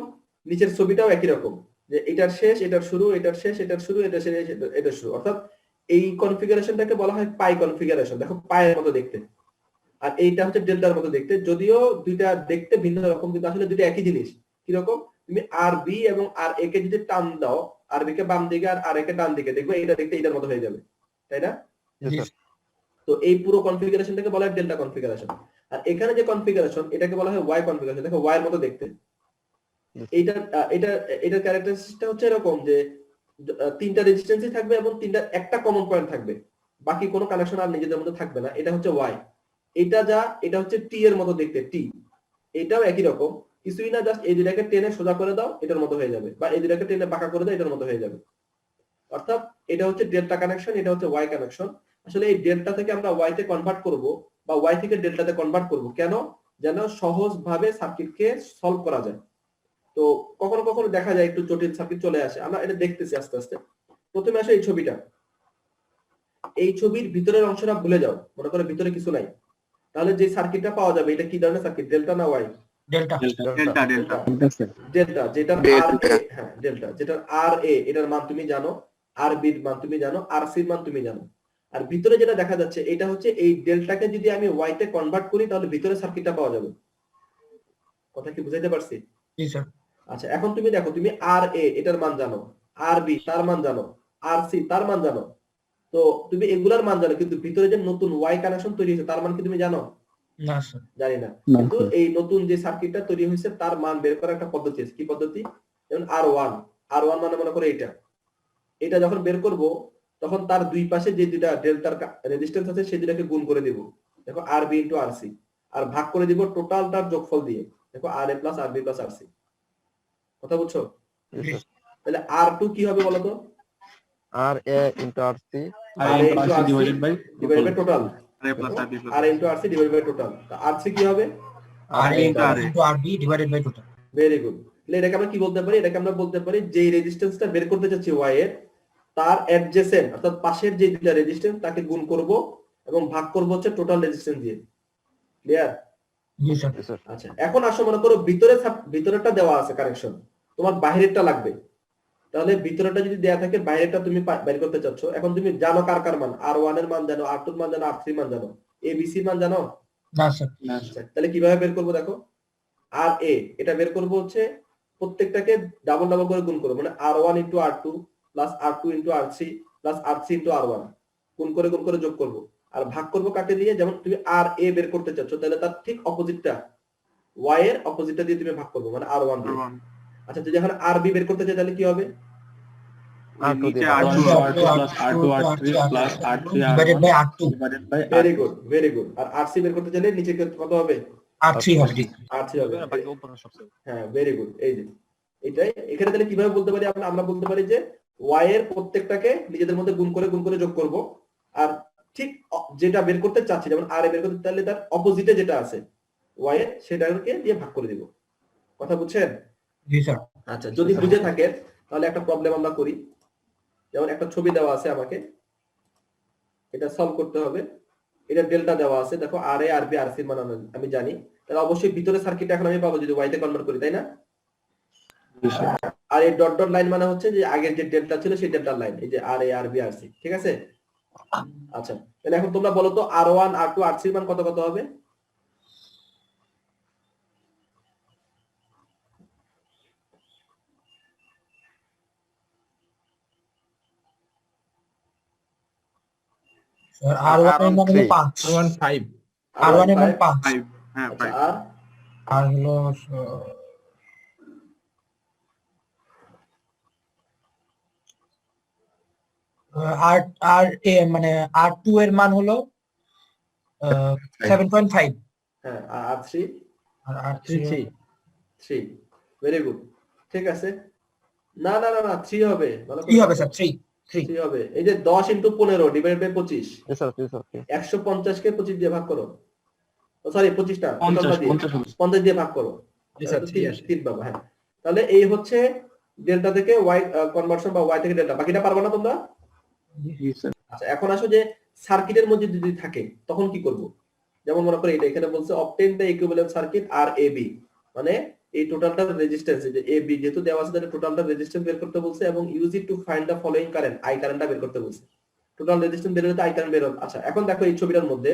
নিচের ছবিটাও একই রকম, যে এটার শেষ এটার শুরু, এটার শেষ এটার শুরু, এটার শেষ এটার শুরু, অর্থাৎ এই কনফিগারেশনটাকে বলা হয় পাই কনফিগারেশন। দেখো পায়ের মতো দেখতে, আর এইটা হচ্ছে ডেল্টার মতো দেখতে। যদিও দুইটা দেখতে ভিন্ন রকম, কিন্তু আসলে দুইটা একই জিনিস। কিরকম? তুমি RB এবং RA কে যদি টান দাও, RB কে বাম দিকে আর RA কে ডান দিকে, দেখবে এটা দেখতে এটার মতো হয়ে যাবে, তাই না? তো এই পুরো কনফিগারেশনটাকে বলা হয় ডেল্টা কনফিগারেশন। আর এখানে যে কনফিগারেশন, এটাকে বলা হয় ওয়াই কনফিগারেশন। দেখো ওয়াই এর মতো দেখতে। এটার ক্যারেক্টারিস্টিকটা হচ্ছে এরকম যে তিনটা রেজিস্ট্যান্সই থাকবে এবং একটা কমন পয়েন্ট থাকবে, বাকি কোনো কানেকশন আর নিজেদের মধ্যে থাকবে না। এটা হচ্ছে ওয়াই। এটা হচ্ছে টি এর মতো দেখতে, টি। এটাও একই রকম, কিছুই না, জাস্ট এই দুটাকে টেনে সোজা করে দাও, এটার মতো হয়ে যাবে, বা এই দুটাকে টেনে বাঁকা করে দাও, এটার মতো হয়ে যাবে। অর্থাৎ এটা হচ্ছে ডেল্টা কানেকশন, এটা হচ্ছে ওয়াই কানেকশন। আসলে এই ডেল্টা থেকে আমরা ওয়াই তে কনভার্ট করব, বা ওয়াই থেকে ডেল্টাতে কনভার্ট করব, কেন? যেন সহজভাবে সার্কিটকে সলভ করা যায়। তো কখনো কখনো দেখা যায় একটু জটিল সার্কিট চলে আসে, আমরা এটা দেখতেছি আস্তে আস্তে। প্রথমে আসে এই ছবিটা, এই ছবির ভিতরের অংশটা ভুলে যাও, মনে করো ভিতরে কিছু নাই, তাহলে যে সার্কিটটা পাওয়া যাবে এটা কি ধরনের সার্কিট? ডেল্টা না ওয়াই? ডেল্টা। ডেল্টা, যেটা ডেল্টা, যেটা RA এটার মান তুমি জানো, RB এর মান তুমি জানো, RC এর মান তুমি জানো। আর ভিতরে যেটা দেখা যাচ্ছে, এটা হচ্ছে এই ডেল্টাকে যদি আমি ওয়াই তে কনভার্ট করি, তাহলে ভিতরে সার্কিটটা পাওয়া যাবে। কথা কি বুঝাইতে পারছি? জি স্যার। আচ্ছা এখন তুমি দেখো, তুমি আর এ এটার মান জানো, আর বি তার মান জানো, আর সি তার মান জানো, তো তুমি এগুলার মান জানো, কিন্তু ভিতরে যে নতুন ওয়াই কানেকশন তৈরি হয়েছে তার মান কি তুমি জানো? না স্যার। জানি না। না, কিন্তু এই নতুন যে সার্কিটটা তৈরি হয়েছে তার মান বের করার একটা পদ্ধতি আছে। কি পদ্ধতি? যেমন আর ওয়ান মানে মনে করো এটা যখন বের করব তখন তার দুই পাশে যে দুইটা ডেল্টার রেজিস্ট্যান্স আছে সেই দুটাকে গুণ করে দিব, দেখো R B into R C, আর ভাগ করে দিব টোটালটার যোগফল দিয়ে, দেখো R A plus R B plus R C. কথা বুঝছো? তাহলে আর টু কি হবে বলো তো? R A into R C R A into R C divided by total, R into R C divided by total. R C কি হবে? R A into R B divided by total. Very good. তাহলে এটাকে আমরা কি বলতে পারি? এটাকে আমরা বলতে পারি যে রেজিস্ট্যান্সটা বের করতে চাচ্ছি ওয়াই এর, তার অ্যাডজেসেন্ট অর্থাৎ পাশের যে দুইটা রেজিস্ট্যান্স তাকে গুণ করব এবং ভাগ করব হচ্ছে টোটাল রেজিস্ট্যান্স দিয়ে। ক্লিয়ার? জি স্যার। আচ্ছা এখন আসো, মনে করো ভিতরেরটা দেওয়া আছে কানেকশন, তোমার বাইরেরটা লাগবে। তাহলে ভিতরেরটা যদি দেয়া থাকে বাইরেরটা তুমি বের করতে চাচ্ছ, এখন তুমি জানো কার কার মান, আর ওয়ান এর মান জানো, আর টু এর মান জানো, আর থ্রি মান জানো, এ বি সি মান জানো? না স্যার। আচ্ছা, তাহলে কিভাবে বের করবো দেখো, আর এ এটা বের করবো হচ্ছে প্রত্যেকটাকে ডাবল ডাবল করে গুণ করবো, মানে আর ওয়ান ইন্টু আর টু প্লাস আর টু ইন্টু আর থ্রি প্লাস আর থ্রি ইন্টু আর ওয়ান, গুণ করে যোগ করবো, আর ভাগ করবো কাকে দিয়ে? যেমন তুমি আর এ বের করতে চাচ্ছ তাহলে তার ঠিক অপোজিটটা ওয়াই এর অপোজিটটা দিয়ে তুমি ভাগ করবো, মানে আর ওয়ান দিয়ে। আচ্ছা যদি এখন আর বি বের করতে চাই তাহলে কি হবে? আর টু দিয়ে divided by R two. Very good. আর আর সি বের করতে চাইলে নিচে কত হবে? আর থ্রি হবে। আর থ্রি হবে। হ্যাঁ ভেরি গুড। এই যে এটাই এখানে তাহলে কিভাবে বলতে পারি আমরা বলতে পারি যে ওয়াই এর প্রত্যেকটাকে নিজেদের মধ্যে গুণ করে যোগ করব, আর ঠিক যেটা বের করতে চাচ্ছি, যেমন আর এ বের করতে চাইলে তার অপোজিটে যেটা আছে ওয়াই এর সেটাকে দিয়ে ভাগ করে দিব। কথা বুঝছেন? জি স্যার। আচ্ছা যদি বুঝে থাকে তাহলে একটা প্রবলেম আমরা করি। যেমন একটা ছবি দেওয়া আছে আমাকে, এটা সলভ করতে হবে। এটা ডেল্টা দেওয়া আছে, দেখো আর এ আর বি আর সি মান আমি জানি, তাহলে অবশ্যই ভিতরে সার্কিট এখন আমি পাবো যদি ওয়াই তে কনভার্ট করি, তাই না? আর এই ডট ডট লাইন মানে হচ্ছে যে আগের যে ডেল্টা ছিল সেই ডেল্টার লাইন, এই যে আর এ আর বি আর সি। ঠিক আছে? আচ্ছা তাহলে এখন তোমরা বলো তো আর ওয়ান আর টু আর থ্রি মান কত কত হবে? স্যার আর ওয়ান এর মান হলো 5, আর ওয়ান এর মান 5, আচ্ছা আর হলো আর আর এ মানে আর টু এর মান হলো 7.5, হ্যাঁ আর থ্রি আর থ্রি থ্রি। Very good. ঠিক আছে। না না না না থ্রি হবে, কি হবে স্যার? 3 থ্রি হবে। এই যে 10 ইন্টু 15 ডিভাইড বাই 25, 150 কে 25 দিয়ে ভাগ করো, সরি 25টা 50 দিয়ে ভাগ করো, তিন পাবো। হ্যাঁ তাহলে এই হচ্ছে ডেল্টা থেকে ওয়াই কনভার্সন বা ওয়াই থেকে ডেল্টা। বাকিটা পারবো না তোমরা? আচ্ছা এখন আসো যে সার্কিটের মধ্যে যদি থাকে তখন কি করব? যেমন মনে করো এটা এখানে বলছে obtain the equivalent circuit R A B, মানে এই টোটালটার রেজিস্ট্যান্স, যে এ বি যেহেতু দেওয়া আছে তাহলে টোটালটার রেজিস্ট্যান্স বের করতে বলছে এবং use it to find the following current, I কারেন্টটা বের করতে বলছে। টোটাল রেজিস্ট্যান্স বের হতে আই কারেন্ট বের হবে। আচ্ছা এখন দেখো এই ছবিটার মধ্যে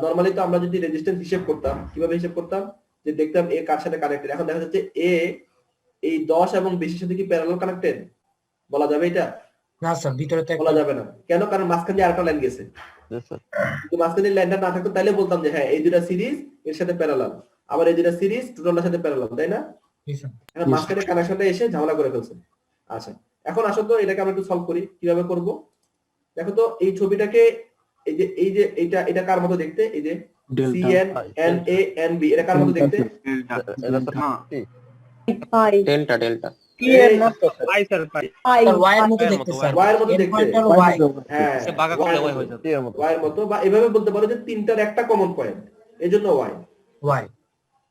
নরমালি তো আমরা যদি রেজিস্ট্যান্স হিসাব করতাম, কিভাবে হিসাব করতাম? যে দেখতাম এ কার সাথে কানেক্টেড। এখন দেখা যাচ্ছে এ এই 10 এবং 20 এর সাথে কি প্যারালাল কানেক্টেড? বলা যাবে এটা? না স্যার, ভিতরে তো বলা যাবে না। কেন? কারণ মাঝখান দিয়ে আরেকটা লাইন গেছে। যদি মাঝখানে লাইনটা না থাকতো তাহলে বলতাম যে হ্যাঁ এই দুটা সিরিজ এর সাথে প্যারালাল, আবার এই দুটা সিরিজ টোটালটার সাথে প্যারালাল, তাই না? এখন মাঝখানে কানেকশনটা এসে ঝামেলা করে ফেলছে। আচ্ছা এখন আসো তো এটাকে আমরা একটু সলভ করি। কিভাবে করব দেখো তো। এই ছবিটাকে এই যে এটা কার মতো দেখতে? এই যে C N N A N B, এটা কার মতো দেখতে? ডেল্টা কি এর মতো? পাই স্যার পাই। ওয়াই এর মতো দেখতে স্যার। ওয়াই এর মতো দেখতে। ওয়াই হ্যাঁ ওয়াই এর মতো, বা এভাবে বলতে পারো যে তিনটার একটা কমন পয়েন্ট, এজন্য ওয়াই। ওয়াই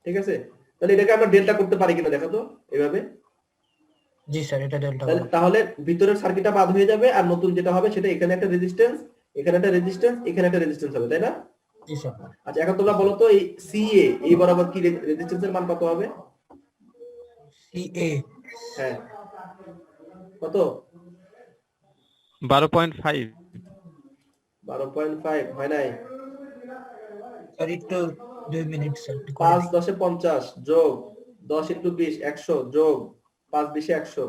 ঠিক আছে? তাহলে এটাকে আমরা ডেল্টা করতে পারি কিনা দেখো তো এভাবে। জি স্যার, এটা ডেল্টা। তাহলে ভিতরের সার্কিটটা বাদ হয়ে যাবে আর নতুন যেটা হবে সেটা এখানে একটা রেজিস্ট্যান্স, এখানে একটা রেজিস্ট্যান্স, এখানে একটা রেজিস্ট্যান্স হবে, তাই না? জি স্যার। আচ্ছা এখন তোমরা বলো তো এই সিএ এই বরাবর কি রেজিস্ট্যান্সের মান কত হবে? সিএ হ্যাঁ কত? 12.5 12.5 হয় নাই? স্যার একটু 2 মিনিট স্যার। 5 10 এ 50 যোগ 10 ইন্টু 20 100 যোগ 5 20 100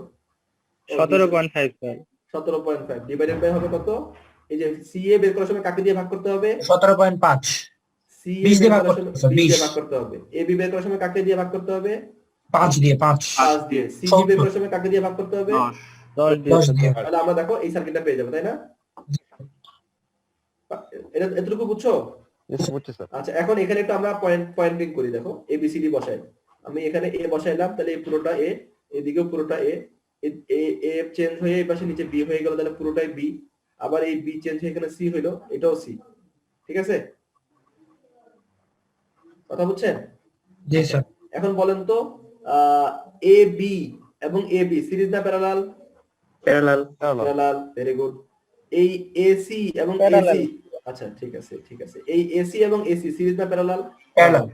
17.5 স্যার 17.5 ডিভাইডেড বাই হবে কত? এই যে সিএ বের করার সময় কাকে দিয়ে ভাগ করতে হবে? 17.5 সিএ 20 দিয়ে বের ভাগ করার করতে সময় হবে, 20 দিয়ে 20 ভাগ করতে হবে। এবি বের করার সময় কাকে দিয়ে ভাগ করতে হবে? 5 দিয়ে 5 5 দিয়ে। সিডি বের করার সময় কাকে দিয়ে ভাগ করতে হবে? 10 দিয়ে 10 দিয়ে তাহলে আমরা দেখো এই সার্কিটটা পেয়ে যাবো, তাই না? এটা এতটুকু বুঝছো? বুঝছি স্যার আচ্ছা, এখন এখানে একটু আমরা পয়েন্টিং করি, দেখো এবিসিডি বসাই। আমি এখানে এ বসাইলাম, তাহলে এই পুরোটা এ, এদিকেও পুরোটা এ, এ চেঞ্জ হয়ে এই পাশে নিচে বি হয়ে গেল, তাহলে পুরোটাই বি। আবার এই বি চেঞ্জ হয়ে এখানে সি হইলো, এটাও সি। ঠিক আছে, কথা বুঝছেন? জি স্যার এখন বলেন তো এ বি এবং এ বি সিরিজ না parallel? Parallel parallel, very good. এই এসি এবং এসি, আচ্ছা ঠিক আছে ঠিক আছে, এই এসি এবং এসি সিরিজ না প্যারালাল? প্যারালাল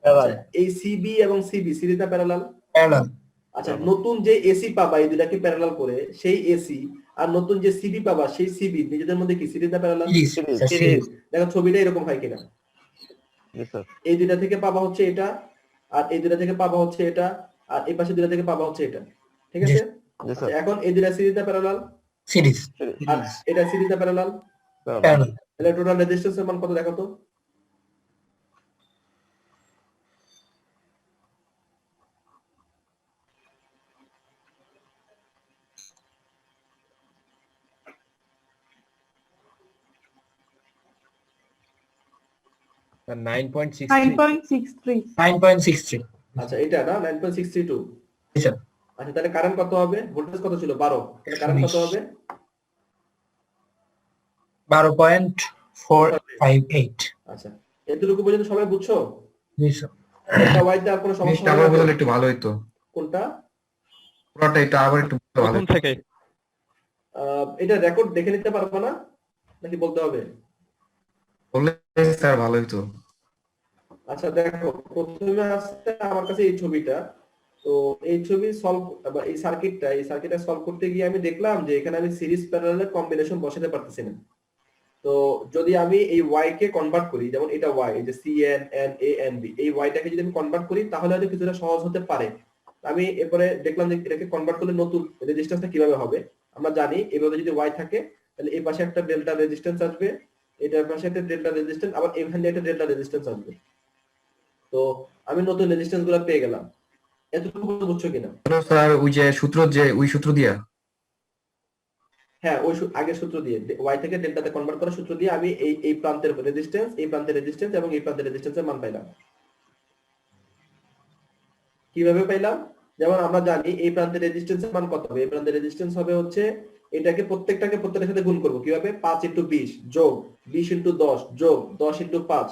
আচ্ছা, এই সিবি এবং সিবি সিরিজ না প্যারালাল? প্যারালাল আচ্ছা, নতুন যে এসি পাবা এই দুটাকে প্যারালাল করে, সেই এসি আর নতুন যে সিবি পাবা সেই সিবি নিজেদের মধ্যে কি সিরিজ না প্যারালাল? সিরিজ দেখো ছবিটা এরকম হয় কিনা। জি স্যার এই দুটা থেকে পাবা হচ্ছে এটা, আর এই দুটা থেকে পাবা হচ্ছে এটা, আর এই পাশে দুটা থেকে পাবা হচ্ছে এটা। ঠিক আছে, জি আচ্ছা, স্যার এখন এই দুটা সিরিজ না প্যারালাল? সিরিজ আর এটা সিরিজ না প্যারালাল? প্যারালাল তাহলে টোটাল রেজিস্ট্যান্স এর মান কত দেখো তো? স্যার 9.63 9.63 আচ্ছা, এটা না 9.62। জি স্যার আচ্ছা, তাহলে কারেন্ট কত হবে? ভোল্টেজ কত ছিল? 12। তাহলে কারেন্ট কত হবে? 12.458 আচ্ছা, এতটুকু পর্যন্ত সবাই বুঝছো? জি স্যার এটা ওয়াইতে আর কোনো সমস্যা হবে না তো? একটু ভালো হইতো, কোনটা? পুরোটা এটা আবার একটু ভালো প্রথম থেকে এটা রেকর্ড দেখে নিতে পারবো না নাকি বলতে হবে? বললে স্যার ভালো হইতো। আচ্ছা দেখো, প্রথমে আসছে আমার কাছে এই ছবিটা। তো এই ছবি সলভ বা এই সার্কিটটা সলভ করতে গিয়ে আমি দেখলাম যে এখানে আমি সিরিজ প্যারালালের কম্বিনেশন বসাতে পারতেছি না। তো যদি আমি এই ওয়াই কে কনভার্ট করি, যেমন এটা ওয়াই, এই যে C N N A N B, এই ওয়াইটাকে যদি আমি কনভার্ট করি তাহলে হয়তো কিছুটা সহজ হতে পারে। আমি এরপরে দেখলাম যে এটাকে কনভার্ট করলে নতুন রেজিস্ট্যান্সটা কিভাবে হবে। আমরা জানি এভাবে যদি ওয়াই থাকে তাহলে এই পাশে একটা ডেল্টা রেজিস্ট্যান্স আসবে, এটার পাশে একটা ডেল্টা রেজিস্ট্যান্স, আবার এখানে একটা ডেল্টা রেজিস্ট্যান্স আসবে। তো আমি নতুন রেজিস্ট্যান্স গুলো পেয়ে গেলাম। এতটুকু বুঝছো কিনা? স্যার ওই যে সূত্র, যে ওই সূত্র দিয়া, হ্যাঁ, ওই আগের সূত্র দিয়ে ওয়াই থেকে ডেল্টাতে কনভার্ট করার সূত্র দিয়ে আমি এই প্রান্তের রেজিস্ট্যান্স, এই প্রান্তের রেজিস্ট্যান্স এবং এই প্রান্তের রেজিস্ট্যান্সের মান পাইলাম। কিভাবে পাইলাম? যেমন আমরা জানি এই প্রান্তের রেজিস্ট্যান্সের মান কত হবে? এই প্রান্তের রেজিস্ট্যান্স হবে হচ্ছে এটাকে প্রত্যেকটার সাথে গুণ করব কিভাবে? 5 * 20 যোগ 20 * 10 যোগ 10 * 5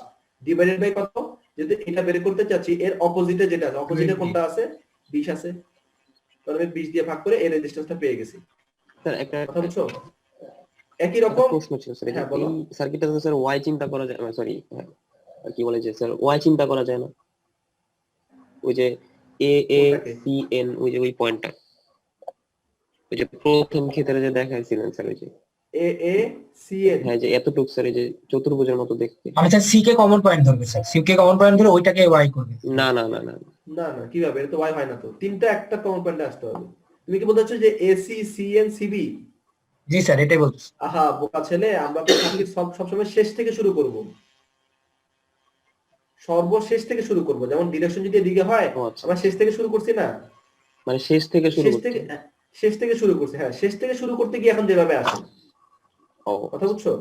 ডিভাইডেড বাই কত? যদি এটা বের করতে চাচ্ছি এর অপোজিটে যেটা আছে, অপোজিটে কোনটা আছে? 20 আছে। তাহলে আমি 20 দিয়ে ভাগ করে এই রেজিস্ট্যান্সটা পেয়ে গেছি। স্যার একটা কথা বুঝছো? একই একটা রকম। প্রশ্ন ছিল স্যার হ্যাঁ, বলো। এই সার্কিটটা তো স্যার ওয়াই চিন্তা করা যায়, সরি কি বলে যে স্যার ওয়াই চিন্তা করা যায় না? ওই যে এ এ কোনটাকে? সি এন, ওই যে ওই পয়েন্টটা, ওই যে প্রথম ক্ষেত্রে যে দেখাইছিলেন স্যার, ওই যে এ এ সি এন। হ্যাঁ, যে এতটুক স্যার, এই যে চতুর্ভুজের মতো দেখতে। আমি sir C K common point ধরবে sir, C K common point ধরে ওইটাকে ওয়াই করবে। না না না না না না, কিভাবে? এটা তো ওয়াই হয় না তো। তিনটা একটা কমন পয়েন্টে আসতে হবে। তুমি কি বলতে চাচ্ছো যে এসি সিএন সিবি? জি স্যার এটাই বলছি। আহা বোকা ছেলে, আমরা তো সার্কিট সবসময় শেষ থেকে শুরু করব, সর্বশেষ থেকে শুরু করব। যেমন ডিরেকশন যদি এদিকে হয়, ও আচ্ছা, আমরা শেষ থেকে শুরু করছি না? মানে শেষ থেকে শুরু শেষ করতে থেকে শেষ থেকে শুরু করছি, হ্যাঁ, শেষ থেকে শুরু করতে গিয়ে এখন যেভাবে আসে। ও কথা বুঝছো?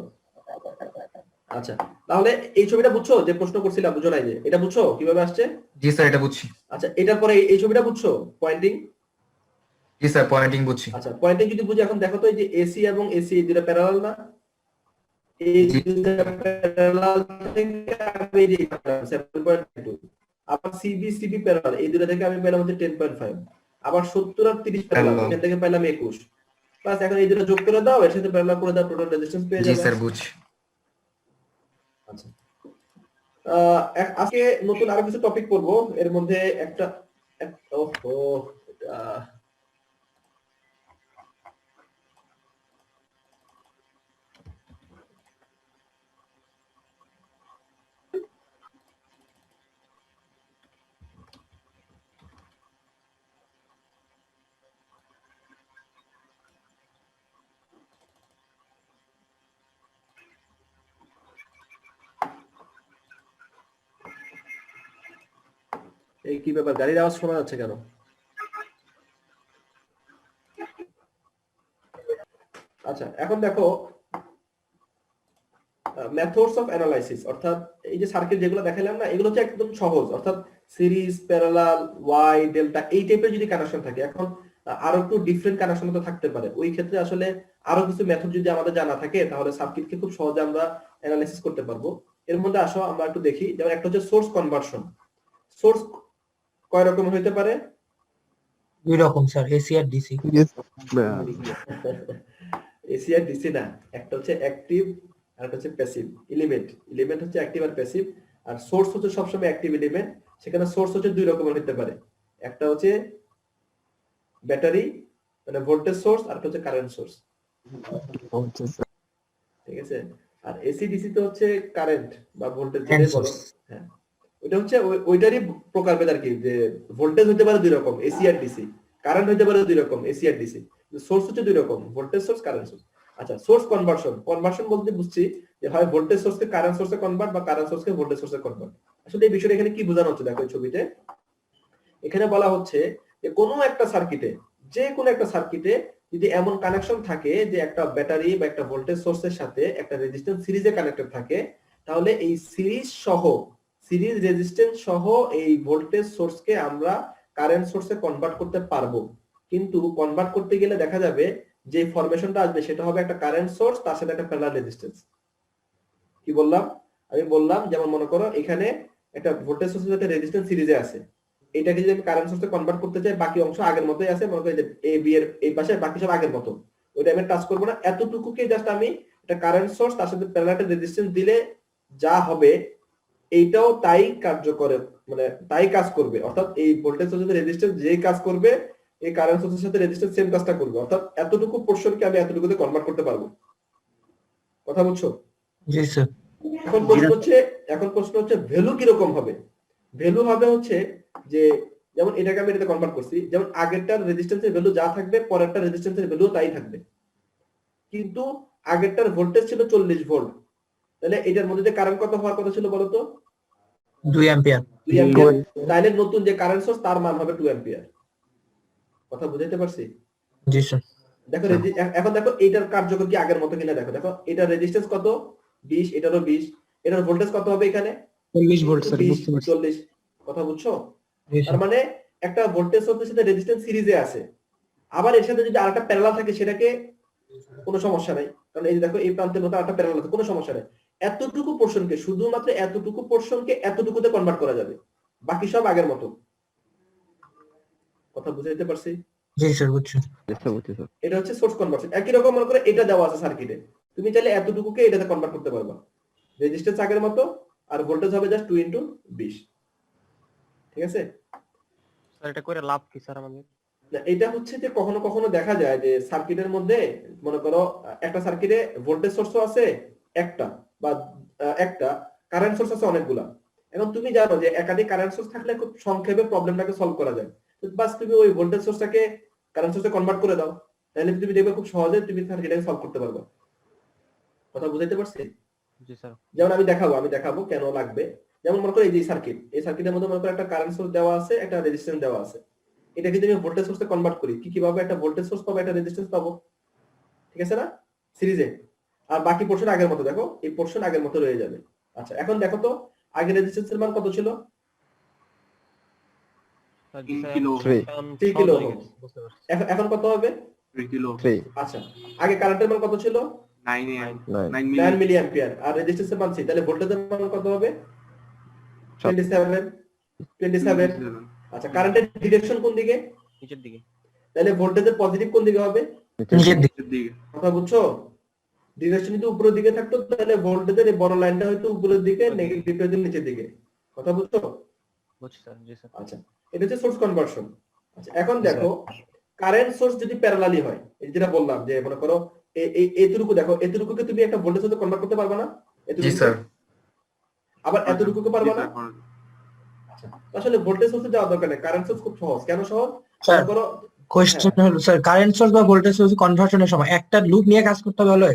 আচ্ছা, তাহলে এই ছবিটা বুঝছো? যে প্রশ্ন করছিলাম বুঝো নাই, যে এটা বুঝছো কিভাবে আসছে? জি স্যার এটা বুঝছি। আচ্ছা, এটার পরে এই ছবিটা বুঝছো? পয়েন্টিং। জি স্যার পয়েন্টিং বুঝছি। আচ্ছা, পয়েন্টিং যদি বুঝি, এখন দেখো তো এই যে এসি এবং এসি এই দুটো প্যারালাল না? এই জি দুটো প্যারালাল থেকে আমি এই 7.2, আবার সিবি সিবি প্যারালাল, এই দুটো থেকে আমি পেলাম হচ্ছে 10.5, আবার 70 আর 30 প্যারালাল, প্যারালাল। এখান থেকে পেলাম 21। প্লাস এখন এই দুটো যোগ করে দাও, এর সাথে প্যারালাল করে দাও, টোটাল রেজিস্ট্যান্স পেয়ে জি যাবে। স্যার বুঝছি। আচ্ছা, আজকে নতুন আরো কিছু টপিক পড়বো। এর মধ্যে একটা ওহো, এই কি ব্যাপার, গাড়ির আওয়াজ শোনা যাচ্ছে কেন? আচ্ছা, এখন দেখো মেথডস অফ অ্যানালাইসিস, অর্থাৎ এই যে সার্কিট যেগুলো দেখালাম না, এগুলো হচ্ছে একদম সহজ, অর্থাৎ সিরিজ, প্যারালাল, ওয়াই, ডেল্টা, এই টাইপের যদি কানেকশন থাকে। এখন আরো একটু ডিফারেন্ট কানেকশন তো থাকতে পারে, ওই ক্ষেত্রে আসলে আরো কিছু মেথড যদি আমাদের জানা থাকে তাহলে সার্কিটকে খুব সহজে আমরা অ্যানালাইসিস করতে পারবো। এর মধ্যে আসো আমরা একটু দেখি, যেমন একটা হচ্ছে সোর্স কনভার্সন। সোর্স কয় রকম হইতে পারে? দুই রকম স্যার, এসি আর ডিসি। এসি আর ডিসি না, একটা হচ্ছে অ্যাক্টিভ আর একটা হচ্ছে প্যাসিভ এলিমেন্ট। এলিমেন্ট হচ্ছে অ্যাক্টিভ আর প্যাসিভ, আর সোর্স হচ্ছে সবসময় অ্যাক্টিভ এলিমেন্ট। সেখানে সোর্স হচ্ছে দুই রকমের হতে পারে, একটা হচ্ছে ব্যাটারি মানে ভোল্টেজ সোর্স, আর একটা হচ্ছে কারেন্ট সোর্স। ঠিক আছে, আর এসি ডিসি তো হচ্ছে কারেন্ট বা ভোল্টেজ যেটাই বলো। হ্যাঁ, ওইটা হচ্ছে ওইটারই প্রকারভেদ আর কি, যে ভোল্টেজ হতে পারে দুই রকম, এসি আর ডিসি, কারেন্ট হতে পারে দুই রকম, এসি আর ডিসি, সোর্স হচ্ছে দুই রকম, ভোল্টেজ সোর্স, কারেন্ট সোর্স। আচ্ছা, সোর্স কনভার্সন। কনভার্সন বলতে বুঝছি যে হয় ভোল্টেজ সোর্সকে কারেন্ট সোর্সে কনভার্ট বা কারেন্ট সোর্সকে ভোল্টেজ সোর্সে কনভার্ট। আসলে এই বিষয়টা এখানে কি বোঝানো হচ্ছে দেখো এই ছবিতে। এখানে বলা হচ্ছে যে কোনো একটা সার্কিটে, যে কোনো একটা সার্কিটে যদি এমন কানেকশন থাকে যে একটা ব্যাটারি বা একটা ভোল্টেজ সোর্সের সাথে একটা রেজিস্ট্যান্স সিরিজে কানেক্টেড থাকে, তাহলে এই সিরিজ রেজিস্ট্যান্স সহ এই ভোল্টেজ সোর্সকে আমরা কারেন্ট সোর্সে কনভার্ট করতে পারবো। কিন্তু কনভার্ট করতে গেলে দেখা যাবে যে ফরমেশনটা আসবে সেটা হবে একটা কারেন্ট সোর্স তার সাথে একটা প্যারালাল রেজিস্ট্যান্স। কি বললাম? আমি বললাম যেমন মনে করো এখানে একটা ভোল্টেজ সোর্সের সাথে রেজিস্ট্যান্স সিরিজে আছে, এটাকে যদি আমি কারেন্ট সোর্সে কনভার্ট করতে চাই, বাকি অংশ আগের মতোই আছে, মনে করি যে এ বি এর এই পাশে বাকি সব আগের মতো, ওইটা আমি টাচ করবো না, এতটুকুকে জাস্ট আমি একটা কারেন্ট সোর্স তার সাথে প্যারালাল রেজিস্ট্যান্স দিলে যা হবে এইটাও তাই কার্যকর, মানে তাই কাজ করবে। অর্থাৎ এই ভোল্টেজ সোর্সের রেজিস্ট্যান্স যেই কাজ করবে এই কারেন্ট সোর্সের সাথে রেজিস্ট্যান্স সেম কাজটা করবে, অর্থাৎ এতটুকু পোরশনকে আমি এতটুকুতে কনভার্ট করতে পারবো। কথা বুঝছো? জি স্যার। এখন প্রশ্ন হচ্ছে ভ্যালু কি রকম হবে? ভ্যালু হবে হচ্ছে যে যেমন এটাকে আমি এটাতে কনভার্ট করছি, যেমন আগেরটার রেজিস্ট্যান্সের ভ্যালু যা থাকবে পরেরটার রেজিস্ট্যান্সের ভ্যালু তাই থাকবে। কিন্তু আগেরটার ভোল্টেজ ছিল 40 ভোল্ট, তাহলে এটার মধ্যে যে কারেন্ট কত হওয়ার কথা ছিল বলো তো? 2 অ্যাম্পিয়ার। 2 অ্যাম্পিয়ার। তাহলে নতুন যে কারেন্ট সোর্স তার মান হবে 2 অ্যাম্পিয়ার। কথা বুঝাইতে পারছি? জি স্যার। দেখো এখন দেখো এটার কার্যকর কি আগের মতো কিনা দেখো। দেখো এটার রেজিস্ট্যান্স কত? 20, এটারও 20, এটার ভোল্টেজ কত হবে এখানে? 40 ভোল্ট স্যার, 20, বুঝতে পারছি। 40। কথা বুঝছো? তার মানে একটা ভোল্টেজ সোর্সের সাথে রেজিস্ট্যান্স সিরিজে আছে, আবার এর সাথে যদি আরেকটা প্যারালাল থাকে সেটাকে কোনো সমস্যা নাই, কারণ এই যে দেখো এই প্রান্তের মতো আরেকটা প্যারালাল আছে, কোনো সমস্যা নাই। এতটুকু পোরশনকে, শুধুমাত্র এতটুকু পোরশনকে এতটুকুতে কনভার্ট করা যাবে, বাকি সব আগের মতো। কথা বুঝাইতে পারছি? জি স্যার, বুঝছি। এটা হচ্ছে সোর্স কনভার্সন। একই রকম মনে করে এটা দেওয়া আছে সার্কিটে, তুমি চাইলে এতটুকুকে এটাতে কনভার্ট করতে পারবা, রেজিস্ট্যান্স আগের মতো আর ভোল্টেজ হবে জাস্ট 2 × 20। ঠিক আছে স্যার? এটা করে লাভ কি স্যার আমাদের? এটা হচ্ছে যে কখনো কখনো দেখা যায় যে সার্কিটের মধ্যে মনে করো একটা সার্কিটে ভোল্টেজ সোর্সও আছে একটা, বা একটা কারেন্ট সোর্স আছে অনেকগুলা। এখন তুমি জানো যে একাধিক কারেন্ট সোর্স থাকলে খুব সংক্ষেপে প্রবলেমটাকে সলভ করা যায়। বাস তুমি ওই ভোল্টেজ সোর্সটাকে কারেন্ট সোর্সে কনভার্ট করে দাও, তাহলে তুমি দেখবে খুব সহজে তুমি সার্কিটটাকে সলভ করতে পারবে। কথা বুঝাইতে পারছি? জি স্যার। যেমন আমি দেখাবো কেন লাগবে। যেমন মনে করো এই যে সার্কিট, এই সার্কিটের মধ্যে মনে করো একটা কারেন্ট সোর্স দেওয়া আছে, একটা রেজিস্ট্যান্স দেওয়া আছে। এটা যদি আমি ভোল্টেজ সোর্সে কনভার্ট করি, কিভাবে একটা ভোল্টেজ সোর্স পাবো, একটা রেজিস্ট্যান্স পাবো, ঠিক আছে না, সিরিজে। আর বাকি পোরশন আগের মতো, দেখো এই পোরশন আগের মতো রয়ে যাবে। আচ্ছা, এখন দেখো তো আগে রেজিস্ট্যান্সের মান কত ছিল? 3 কিলো। এখন কত হবে? 3। আচ্ছা, আগে কারেন্টের মান কত ছিল? 9 মিলি অ্যাম্পিয়ার, আর রেজিস্ট্যান্সের মান 3, তাহলে ভোল্টেজের মান কত হবে? 27। আচ্ছা, কারেন্টের ডিরেকশন কোন দিকে? নিচের দিকে। তাহলে ভোল্টেজের পজিটিভ কোন দিকে হবে? নিচের দিকে। কথা বুঝছো? ডিরেকশন যদি উপরের দিকে থাকতো তাহলে ভোল্টেজের এই বড় লাইনটা হয়তো উপরের দিকে, নেগেটিভটা হয়তো নিচের দিকে। কথা বুঝছো? বুঝছি স্যার। জি স্যার। আচ্ছা, এটা হচ্ছে সোর্স কনভার্সন। আচ্ছা, এখন দেখো কারেন্ট সোর্স যদি প্যারালালি হয়, এই যেটা বললাম যে মনে করো এই এতটুকু, দেখো এতটুকুকে তুমি একটা ভোল্টেজ সাথে কনভার্ট করতে পারবে না? জি স্যার। আবার এতটুকুকে পারবে না? আচ্ছা, আসলে ভোল্টেজ সোর্সে যাওয়া দরকার নেই, কারেন্ট সোর্স খুব সহজ। কেন সহজ? মনে করো কোশ্চেন হলো স্যার, কারেন্ট সোর্স বা ভোল্টেজ সোর্স কনভার্সনের সময় একটা লুপ নিয়ে কাজ করতে হবে। হলো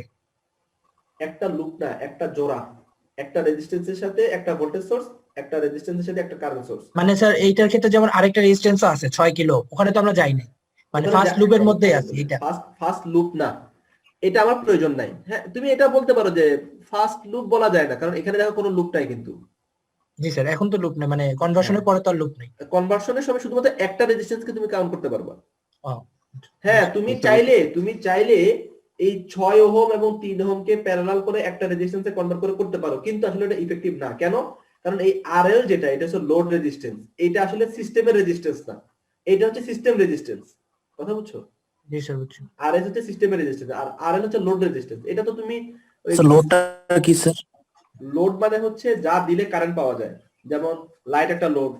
একটা লুপ না, একটা জোড়া, একটা রেজিস্ট্যান্সের সাথে একটা ভোল্টেজ সোর্স একটা রেজিস্ট্যান্সের সাথে একটা কারেন্ট সোর্স। মানে স্যার এইটার ক্ষেত্রে যেমন আরেকটা রেজিস্ট্যান্স আছে 6 কিলো, ওখানে তো আমরা যাই নাই, মানে ফার্স্ট লুপের মধ্যেই আছে এটা। ফার্স্ট লুপ না, এটা আমার প্রয়োজন নাই। হ্যাঁ, তুমি এটা বলতে পারো যে ফার্স্ট লুপ বলা যায় না, কারণ এখানে দেখো কোনো লুপ নাই কিন্তু। জি স্যার, এখন তো লুপ নেই, মানে কনভার্সনের পরে তো আর লুপ নেই। কনভার্সনের সময় শুধুমাত্র একটা রেজিস্ট্যান্সকে তুমি কাউন্ট করতে পারবা। ও, হ্যাঁ, তুমি চাইলে এই 6 ওহম এবং 3 ওহমকে প্যারালাল করে একটা রেজিস্ট্যান্সে কনভার্ট করে করতে পারো, কিন্তু আসলে এটা ইফেক্টিভ না। কেন? কারণ এই আরএল যেটা, এটা হচ্ছে লোড রেজিস্ট্যান্স, এটা আসলে সিস্টেমের রেজিস্ট্যান্স না, এটা হচ্ছে সিস্টেম রেজিস্ট্যান্স। কথা বুঝছো? জি স্যার বুঝছি। আরএস হচ্ছে সিস্টেমের রেজিস্ট্যান্স আর আরএল হচ্ছে লোড রেজিস্ট্যান্স। এটা তো তুমি লোডটা কি স্যার? লোড মানে হচ্ছে যা দিলে কারেন্ট পাওয়া যায়, যেমন লাইট একটা লোড,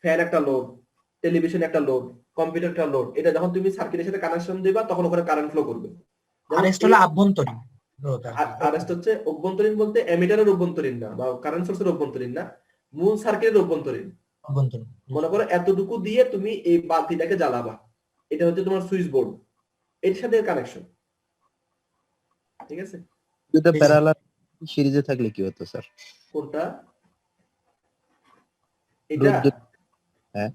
ফ্যান একটা লোড, টেলিভিশন একটা লোড, কম্পিউটার একটা লোড। এটা যখন তুমি সার্কিটের সাথে কানেকশন দিবা তখন ওখানে কারেন্ট ফ্লো করবে। আরএস হলো আভ্যন্তরীণ রোধ। আরএস হচ্ছে অভ্যন্তরীণ, বলতে এমিটারের অভ্যন্তরীণ না বা কারেন্ট সোর্সের অভ্যন্তরীণ না, মূল সার্কিটের অভ্যন্তরীণ। অভ্যন্তরীণ। মনে করো এতটুকু দিয়ে তুমি এই বাতিটাকে জ্বালাবা, এটা হচ্ছে তোমার সুইচ বোর্ড, এর সাথে কানেকশন। ঠিক আছে? দুটো প্যারালাল সিরিজে থাকলে কি হতো স্যার? কোনটা? এটা হ্যাঁ,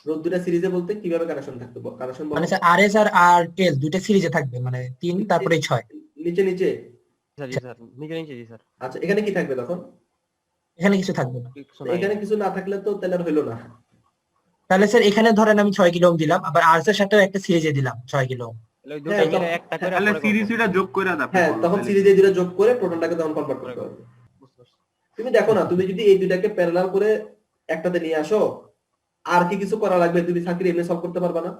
রোদ দুটা সিরিজে বলতে কিভাবে কানেকশন থাকতো? কানেকশন মানে স্যার আরএস আর আরএল দুইটা সিরিজে থাকবে, মানে 3 তারপরে 6। নিচে নিচে। স্যার জি স্যার, নিচে নিচে জি স্যার। আচ্ছা, এখানে কি থাকবে তখন? এখানে কিছু থাকবে না। এখানে কিছু না থাকলে তো তাহলে আর হইলো না। তাহলে স্যার এখানে ধরেন আমি 6 কিলো ওহম দিলাম, আবার আরএস এর সাথেও একটা সিরিজে দিলাম 6 কিলো ওহম। হ্যাঁ, তখন সিরিজে দুটো যোগ করে টোটালটাকে তখন কনভার্ট করতে হবে। তুমি দেখো না, তুমি যদি এই দুটাকে প্যারালাল করে একটাতে নিয়ে আসো, আর কি কিছু করা লাগবে? তুমি সার্কিট এমনি সলভ করতে পারবা না।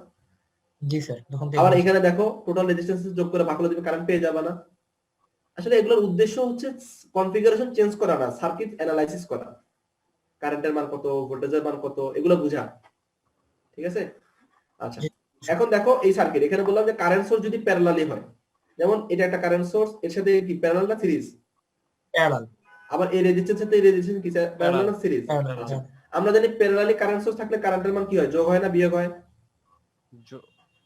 জি স্যার, তখন আবার এখানে দেখো টোটাল রেজিস্ট্যান্স যোগ করে ভাগ করলে তুমি কারেন্ট পেয়ে যাবে না। আসলে এগুলোর উদ্দেশ্য হচ্ছে কনফিগারেশন চেঞ্জ করা না, সার্কিট অ্যানালাইসিস করা, কারেন্টের মান কত, ভোল্টেজের মান কত, এগুলো বোঝা। ঠিক আছে? আচ্ছা, এখন দেখো এই সার্কিট, এখানে বললাম যে কারেন্ট সোর্স যদি প্যারালালি হয়, যেমন এটা একটা কারেন্ট সোর্স, এর সাথে কি প্যারালাল না সিরিজ? প্যারালাল। আবার এই রেজিস্ট্যান্স সাথে এই রেজিস্ট্যান্স কি প্যারালাল না সিরিজ? আচ্ছা, আমরা জানি প্যারালালি কারেন্ট সোর্স থাকলে কারেন্টের মান কি হয়? যোগ হয় না বিয়োগ হয়?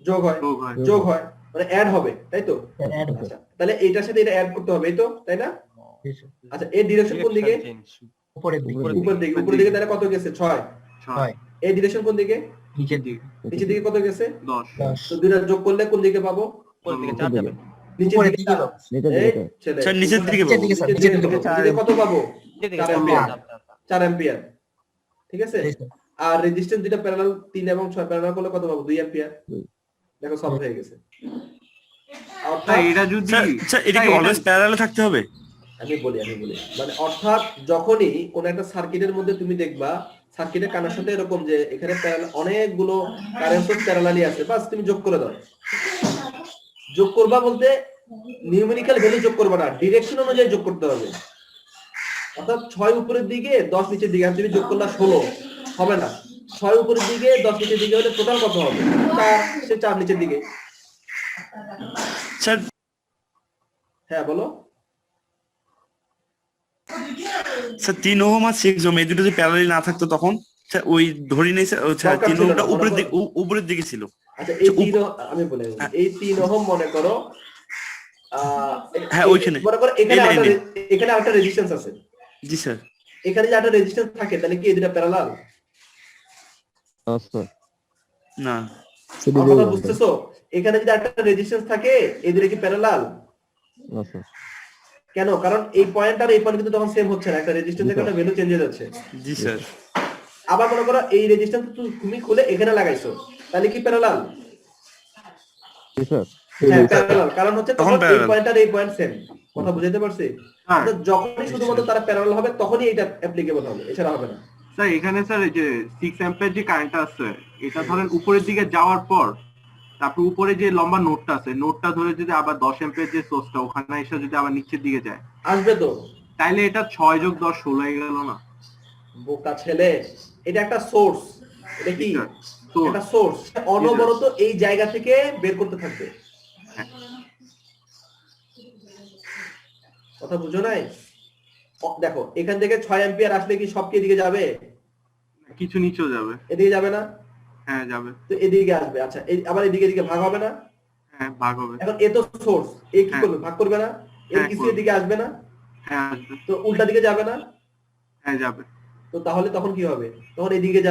যোগ হয়। যোগ হয় মানে অ্যাড হবে, তাই তো? আচ্ছা, তাহলে এইটার সাথে এটা অ্যাড করতে হবে, এই তো, তাই না? আচ্ছা, এর ডিরেকশন কোন দিকে? উপরের দিকে। উপরের দিকে। উপরের দিকে তাহলে কত গেছে? 6। এই ডিরেকশন কোন দিকে? নিচের দিকে। নিচের দিকে কত গেছে? 10। তো দুইটা যোগ করলে কোন দিকে পাবো? উপরের দিকে 4 যাবে। নিচের দিকে পাবো। এই ছেলে, নিচের দিকে নিচের দিকে স্যার, নিচের দিকে। নিচে কত পাবো? নিচের দিকে 4 অ্যাম্পিয়ার। 4 অ্যাম্পিয়ার। ঠিক আছে? আর রেজিস্ট্যান্স দুটো প্যারালাল 3 এবং 6 প্যারালাল করলে কত পাবো? 2 অ্যাম্পিয়ার। দেখো সলভ হয়ে গেছে। অর্থাৎ এটা যদি এটা কি অলওয়েজ প্যারালালে থাকতে হবে? আমি বলি মানে অর্থাৎ যখনই কোন একটা সার্কিটের মধ্যে তুমি দেখবা সার্কিটের কানেকশনটা এরকম যে এখানে অনেকগুলো কারেন্ট সোর্স প্যারালালি আছে, বাস তুমি যোগ করে দাও। যোগ করবা বলতে নিউমেরিক্যাল ভ্যালু যোগ করবা না, ডিরেকশন অনুযায়ী যোগ করতে হবে। অর্থাৎ 6 উপরের দিকে 10 নিচের দিকে, তুমি যোগ করলা 16 হবে না। 6 উপরের দিকে 10 নিচের দিকে হলে টোটাল কত হবে? 4, সে 4 নিচের দিকে। স্যার হ্যাঁ বলো। স্যার 3 ওহম আর 6 ওহম এই দুটো যদি প্যারালালি না থাকতো তখন স্যার ওই ধরি নেই স্যার, 3 ওহমটা উপরের দিকে ছিল। আচ্ছা, এই 3 আমি বলে এই 3 ওহম মনে করো হ্যাঁ ওইখানে মনে করো এখানে একটা রেজিস্ট্যান্স আছে। জি স্যার। এখানে যে একটা রেজিস্ট্যান্স থাকে তাহলে কি এই দুটো প্যারালাল? না। কথা বুঝতেছো? এখানে যদি একটা রেজিস্ট্যান্স থাকে এই দুটো কি প্যারালাল? কেন? কারণ এই পয়েন্ট আর এই পয়েন্ট কিন্তু তখন সেম হচ্ছে না, একটা রেজিস্ট্যান্সের কারণে ভ্যালু চেঞ্জ হয়ে যাচ্ছে। জি স্যার। আবার মনে করো এই রেজিস্ট্যান্স তুমি খুলে এখানে লাগাইছো, তাহলে কি প্যারালাল? হ্যাঁ প্যারালাল, কারণ হচ্ছে তখন এই পয়েন্ট আর এই পয়েন্ট সেম। কথা বুঝাইতে পারছি? যখনই শুধুমাত্র তারা প্যারালাল হবে তখনই এটা অ্যাপ্লিকেবল হবে, এছাড়া হবে না। স্যার এখানে স্যার এই যে 6 অ্যাম্পিয়ার যে কারেন্টটা আছে এটা ধরেন উপরের দিকে যাওয়ার পর তারপর উপরে যে লম্বা নোডটা আছে, নোডটা ধরে যদি আবার 10 অ্যাম্পিয়ার যে সোর্সটা ওখানে এসে যদি আবার নিচের দিকে যায় আসবে তো, তাইলে এটা 6 যোগ 10 16 হয়ে গেল না? বোকা ছেলে, এটা একটা সোর্স। এটা কি একটা সোর্স, অনবরত এই জায়গা থেকে বের করতে থাকবে। কথা বুঝো নাই? দেখো এখান থেকে 6 অ্যাম্পিয়ার আসলে কি সব কি এদিকে যাবে? কিছু নিচেও যাবে। এদিকে যাবে না? হ্যাঁ যাবে। তো এদিকে আসবে। আচ্ছা, আবার এদিকে ভাগ হবে না? হ্যাঁ ভাগ হবে। এখন এ তো সোর্স, এ কি করবে? ভাগ করবে না? এর কিছু এদিকে আসবে না? হ্যাঁ আসবে। তো উল্টা দিকে যাবে না? হ্যাঁ যাবে। তো তাহলে তখন কি হবে? তখন এদিকে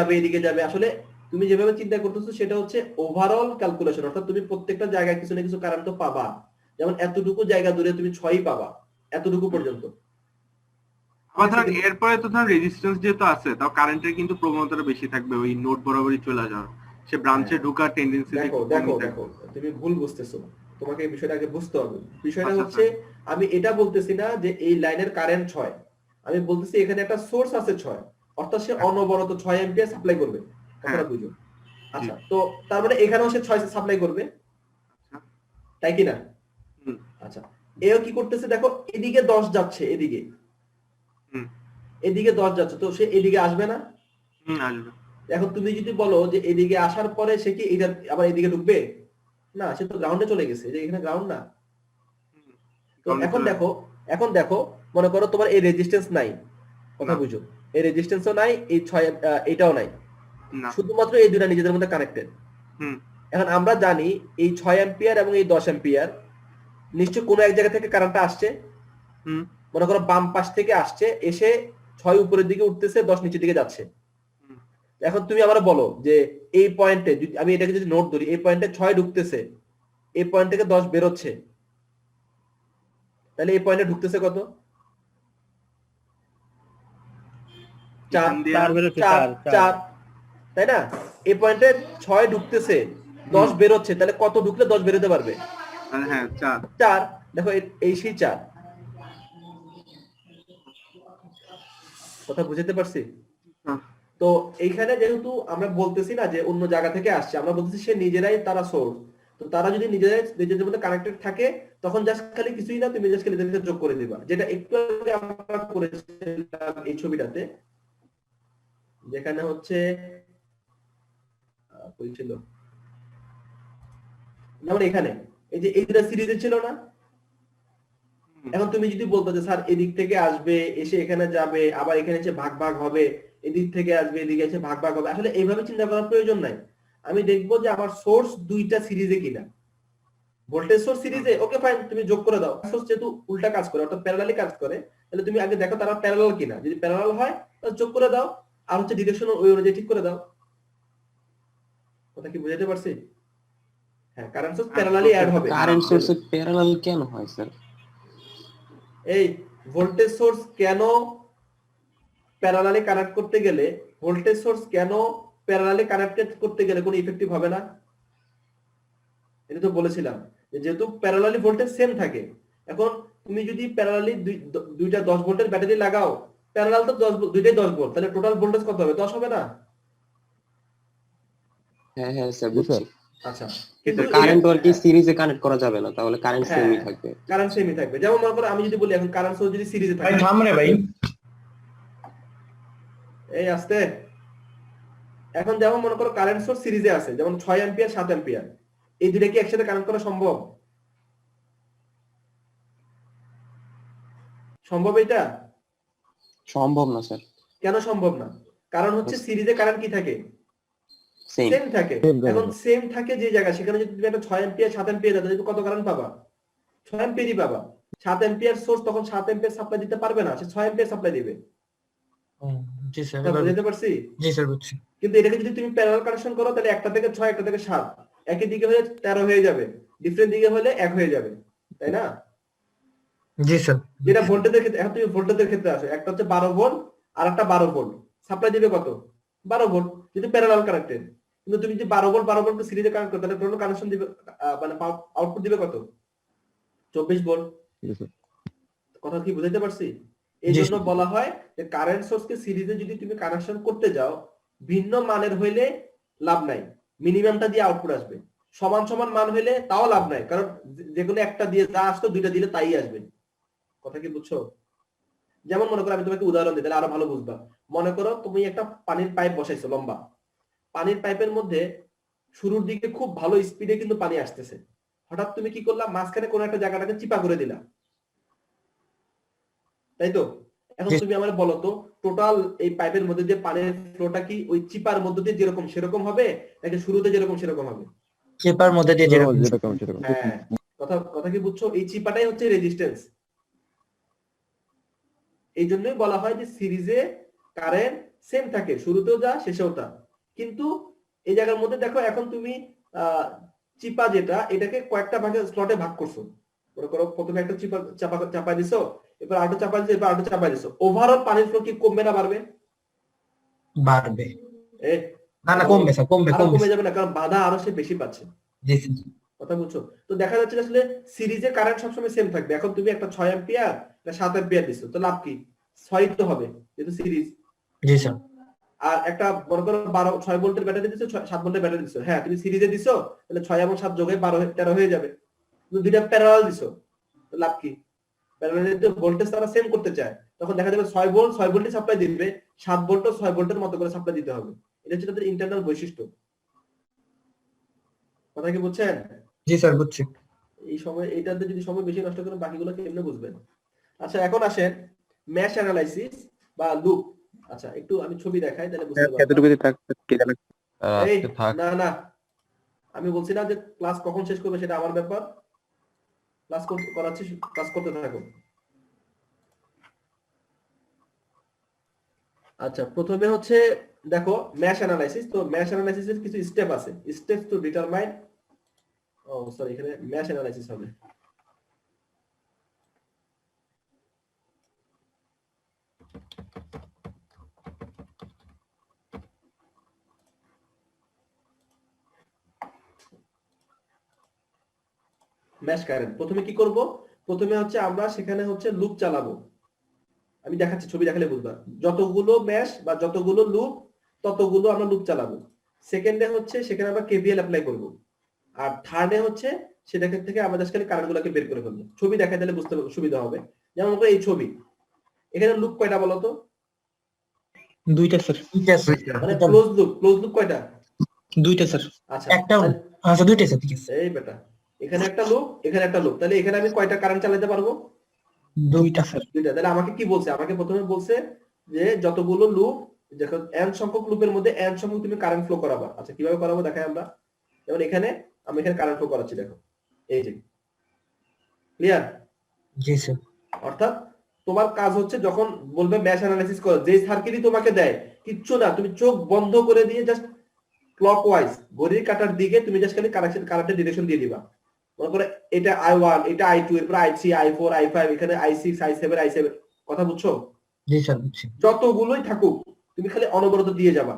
যাবে। আসলে তুমি যেভাবে চিন্তা করতেছো সেটা হচ্ছে ওভারঅল ক্যালকুলেশন, অর্থাৎ তুমি প্রত্যেকটা জায়গায় কিছু না কিছু কারেন্ট তো পাবা। যেমন এতটুকু জায়গা দূরে তুমি 6ই পাবা, এতটুকু পর্যন্ত। আবার ধরেন এরপরে তো ধরেন রেজিস্ট্যান্স যেহেতু আছে, তাও কারেন্টের কিন্তু প্রবণতাটা বেশি থাকবে ওই নোড বরাবরই চলে যাওয়ার, সে ব্রাঞ্চে ঢোকার টেন্ডেন্সি দেখো তুমি ভুল বুঝতেছো, তোমাকে এই বিষয়টা আগে বুঝতে হবে। বিষয়টা আচ্ছা, হচ্ছে আমি এটা বলতেছি না যে এই লাইনের কারেন্ট 6, আমি বলতেছি এখানে একটা সোর্স আছে 6, অর্থাৎ সে অনবরত 6 অ্যাম্পিয়ার সাপ্লাই করবে। কথাটা বুঝো। আচ্ছা, তো তার মানে এখানেও সে 6 সাপ্লাই করবে, তাই কি না? আচ্ছা, এও কি করতেছে দেখো, এদিকে 10 যাচ্ছে, এদিকে 10 যাচ্ছে, তো সে এদিকে আসবে না? আসবে। এখন তুমি যদি বলো যে এদিকে আসার পরে সে কি এটা আবার এদিকে ঢুকবে না, সে তো গ্রাউন্ডে চলে গেছে, যে এখানে গ্রাউন্ড না। তো এখন দেখো মনে করো তোমার এই রেজিস্ট্যান্স নাই, কথা বুঝো, এই রেজিস্ট্যান্সও নাই, এই 6 এটাও নাই, শুধুমাত্র এই দুটো নিজেদের মধ্যে কানেক্টেড। এখন আমরা জানি এই 6 অ্যাম্পিয়ার এবং এই 10 অ্যাম্পিয়ার নিশ্চয় কোনো এক জায়গা থেকে কারেন্টটা আসছে, মনে করো বাম পাশ থেকে আসছে, এসে 6 উপরের দিকে উঠতেছে, 10 নিচের দিকে যাচ্ছে। এখন তুমি আমার বলো যে এই পয়েন্টে, আমি এটাকে যদি নোট ধরি, এই পয়েন্টে 6 ঢুকতেছে, এই পয়েন্ট থেকে 10 বেরোচ্ছে, তাহলে এই পয়েন্টে ঢুকতেছে কত? 4, তাই না? এই পয়েন্টে 6 ঢুকতেছে, 10 বেরোচ্ছে, তাহলে কত ঢুকলে 10 বেরোতে পারবে? হ্যাঁ, 4। দেখো এই সেই 4, কথা বুঝতে পারছি? তো এইখানে যেহেতু আমরা বলতেছি না যে অন্য জায়গা থেকে আসছে, আমরা বলতেছি সে নিজেরাই তারা সোর্স। তো তারা যদি নিজেদের মধ্যে কানেক্টেড থাকে, তখন জাস্ট খালি কিছুই না, তুমি জাস্ট খালি এদেরকে যোগ করে দিবা, যেটা একটু আগে আমরা করেছিলাম এই ছবিটাতে, যেখানে হচ্ছে বলছিল যেমন এখানে এই যে এই দুটো সিরিজে ছিল না। এখন তুমি যদি বলতো যে স্যার এদিক থেকে আসবে, এসে এখানে যাবে, আবার এখানে এসে ভাগ হবে, এদিক থেকে আসবে, এদিকে এসে ভাগ হবে, আসলে এইভাবে চিন্তা করার প্রয়োজন নাই। আমি দেখবো যে আমার সোর্স দুইটা সিরিজে কিনা। ভোল্টেজ সোর্স সিরিজে, ওকে ফাইন, তুমি যোগ করে দাও। সোর্স যেহেতু উল্টা কাজ করে, অর্থাৎ প্যারালালি কাজ করে, তাহলে তুমি আগে দেখো তারা প্যারালাল কিনা, যদি প্যারালাল হয় তাহলে যোগ করে দাও, আর হচ্ছে ডিরেকশন ওই অনুযায়ী ঠিক করে দাও। কথা কি বুঝাতে পারছি? হ্যাঁ, কারেন্ট সোর্স প্যারালালি অ্যাড হবে। কারেন্ট সোর্সে প্যারালাল কেন হয় স্যার? এই ভোল্টেজ সোর্স কেন প্যারালালি কানেক্ট করতে গেলে, ভোল্টেজ সোর্স কেন প্যারালালি কানেক্টেড করতে গেলে কোনো ইফেক্টিভ হবে না? এটা তো বলেছিলাম যে যেহেতু প্যারালালি ভোল্টেজ সেম থাকে। এখন তুমি যদি প্যারালালি দুইটা 10 ভোল্টের ব্যাটারি লাগাও, প্যারালাল তো 10 দুইটাই 10 ভোল্ট, তাহলে টোটাল ভোল্টেজ কত হবে? 10 হবে না? হ্যাঁ স্যার, বুঝছি। আচ্ছা, কিন্তু কারেন্ট আর কি সিরিজে কানেক্ট করা যাবে না, তাহলে কারেন্ট সেমই থাকবে। কারেন্ট সেমই থাকবে। যেমন মনে করো আমি যদি বলি এখন কারেন্ট সোর্স যদি সিরিজে থাকে, ভাই থাম রে ভাই, এই আস্তে, এখন যেমন মনে করো কারেন্ট সোর্স সিরিজে আছে, যেমন 6 অ্যাম্পিয়ার 7 অ্যাম্পিয়ার, এই দুটো কি একসাথে কানেক্ট করা সম্ভব? সম্ভব? এটা সম্ভব না স্যার। কেন সম্ভব না? কারণ হচ্ছে সিরিজে কারেন্ট কি থাকে? সেম সেম থাকে। এখন সেম থাকে যে জায়গা, সেখানে যদি তুমি একটা 6 অ্যাম্পিয়ার 7 অ্যাম্পিয়ার দাও, তুমি কত কারেন্ট পাবা? 6 অ্যাম্পিয়ারই পাবা। 7 অ্যাম্পিয়ার সোর্স তখন 7 অ্যাম্পিয়ার সাপ্লাই দিতে পারবে না, সে 6 অ্যাম্পিয়ার সাপ্লাই দিবে। জি স্যার, বুঝতে পারছি? জি স্যার বুঝছি। কিন্তু এটাকে যদি তুমি প্যারালাল কানেকশন করো, তাহলে একটা থেকে 6, একটা থেকে 7, একই দিকে হলে 13 হয়ে যাবে, ডিফারেন্ট দিকে হলে 1 হয়ে যাবে, তাই না? জি স্যার। যেটা ভোল্টেজের ক্ষেত্রে, এখন তুমি ভোল্টেজের ক্ষেত্রে আসো, একটা হচ্ছে 12 ভোল্ট আর একটা 12 ভোল্ট, সাপ্লাই দিবে কত? 12 ভোল্ট, যদি প্যারালাল কানেক্টেড। কিন্তু তুমি যদি 12 ভোল্ট সিরিজে কানেক্ট করো, তাহলে টোটাল কানেকশন দিবে, মানে আউটপুট দিবে কত? 24 ভোল্ট। কথা কি বুঝাইতে পারছি? এই জন্য বলা হয় যে কারেন্ট সোর্সকে সিরিজে যদি তুমি কানেকশন করতে যাও, ভিন্ন মানের হইলে লাভ নাই, মিনিমামটা দিয়ে আউটপুট আসবে। সমান সমান মান হইলে তাও লাভ নাই, কারণ যেকোনো একটা দিয়ে যা আসতো দুইটা দিলে তাই আসবে। কথা কি বুঝছো? যেমন মনে করো, আমি তোমাকে উদাহরণ দিই তাহলে আরো ভালো বুঝবা। মনে করো তুমি একটা পানির পাইপ বসাইছো, লম্বা পানির পাইপের মধ্যে শুরুর দিকে খুব ভালো স্পিডে কিন্তু পানি আসতেছে, হঠাৎ তুমি কি করলা, মাঝখানে কোনো একটা জায়গাটাকে চিপা করে দিলা, তাই তো? এখন তুমি আমার বলো তো, টোটাল এই পাইপের মধ্যে যে পানির ফ্লোটা কি ওই চিপার মধ্যে দিয়ে যেরকম সেরকম হবে, নাকি শুরুতে যেরকম সেরকম হবে? চিপার মধ্যে দিয়ে যেরকম। হ্যাঁ, কথা কি বুঝছো? এই চিপাটাই হচ্ছে রেজিস্ট্যান্স। এই জন্যই বলা হয় যে সিরিজে কারেন্ট সেম থাকে, শুরুতেও যা শেষেও তা। কিন্তু এই জায়গার মধ্যে দেখো এখন তুমি চিপা যেটা এটাকে কয়েকটা ভাগে স্লটে ভাগ করছো। মনে করো প্রথমে একটা চিপা চাপা দিছো, এবার আটো চাপা দিছো, এবার আটো চাপা দিছো। ওভারঅল পানির ফ্লো কি কমবে না বাড়বে? বাড়বে। এ না না, কমবে স্যার, কমবে আরো কমবে। কমে যাবে না, কারণ বাধা আরো সে বেশি পাচ্ছে। জি স্যার। কথা বুঝছো? তো দেখা যাচ্ছে যে আসলে সিরিজে কারেন্ট সবসময় সেম থাকবে। এখন তুমি একটা 6 অ্যাম্পিয়ার না 7 অ্যাম্পিয়ার দিছো, তো লাভ কি? 6 তো হবে যেহেতু সিরিজ। জি স্যার। আর একটা বড় করে 6 ভোল্টের ব্যাটারি দিছো, 7 ভোল্টের ব্যাটারি দিছো, হ্যাঁ তুমি সিরিজে দিছো, তাহলে 6 এবং 7 যোগে 13 হয়ে যাবে। তুমি দুইটা প্যারালাল দিছো, তো লাভ কি? প্যারালাল যে ভোল্টেজ তারা সেম করতে চায়, তখন দেখা যাবে 6 ভোল্টই সাপ্লাই দিবে, 7 ভোল্টও 6 ভোল্টের মতো করে সাপ্লাই দিতে হবে। এটা হচ্ছে তাদের ইন্টারনাল বৈশিষ্ট্য। কথা কি বুঝছেন? জি স্যার, বুঝছি। এই সময় এটাতে যদি সময় বেশি নষ্ট করেন বাকিগুলো কেমনে বুঝবেন? আচ্ছা এখন আসেন ম্যাশ অ্যানালাইসিস বা লুপ। আচ্ছা একটু আমি ছবি দেখাই তাহলে বুঝতে পারবেন। এতটুকু কি জানেন? এই না না, আমি বলছি না যে ক্লাস কখন শেষ করবে সেটা আমার ব্যাপার। ক্লাস করাচ্ছি, ক্লাস করতে থাকো। আচ্ছা প্রথমে হচ্ছে দেখো ম্যাশ অ্যানালাইসিস। তো ম্যাশ অ্যানালাইসিসের কিছু স্টেপ আছে, স্টেপস টু ডিটারমাইন, ও সরি এখানে ম্যাশ অ্যানালাইসিস হবে। ম্যাশ কারেন্ট প্রথমে কি করব? প্রথমে হচ্ছে আমরা সেখানে হচ্ছে লুপ চালাবো। আমি দেখাচ্ছি, ছবি দেখালে বুঝবা। যতগুলো ম্যাশ বা যতগুলো লুপ ততগুলো আমরা লুপ চালাবো। সেকেন্ডে হচ্ছে সেখানে আমরা কেভিএল অ্যাপ্লাই করব। আর থার্ডে হচ্ছে সেটা থেকে আমরা জাস্ট খালি কারেন্টগুলোকে বের করে ফেলবো। ছবি দেখাই তাহলে বুঝতে সুবিধা হবে। যেমন করে এই ছবি, এখানে লুপ কয়টা বলো তো? দুইটা স্যার। দুইটা স্যার। মানে ক্লোজ লুপ কয়টা? দুইটা স্যার। আচ্ছা একটা, আচ্ছা দুইটা স্যার, ঠিক আছে। এই বেটা, এখানে একটা লুপ, এখানে একটা লুপ, তাহলে এখানে আমি কয়টা কারেন্ট চালাতে পারবো? দুইটা স্যার। দুইটা। তাহলে আমাকে কি বলছে? আমাকে প্রথমে বলছে যে যতগুলো লুপ, যখন n সংখ্যক লুপের মধ্যে n সংখ্যক তুমি কারেন্ট ফ্লো করাবা। আচ্ছা কিভাবে করাবো দেখাই আমরা। যেমন এখানে আমি এখানে কারেন্ট ফ্লো করাচ্ছি, দেখো এই যে। ক্লিয়ার? জি স্যার। অর্থাৎ তোমার কাজ হচ্ছে যখন বলবে ম্যাশ অ্যানালাইসিস করো, যে সার্কিটই তোমাকে দেয় কিচ্ছু না, তুমি চোখ বন্ধ করে দিয়ে জাস্ট ক্লকওয়াইজ ঘড়ির কাঁটার দিকে তুমি জাস্ট খালি কারেন্টের ডিরেকশন দিয়ে দিবা। মনে করো এটা I1, এটা I2, এরপর I3, I4, I5, এখানে I6, I7, I7। কথা বুঝছো? জি স্যার, বুঝছি। যতগুলোই থাকুক তুমি খালি অনবরত দিয়ে যাবা।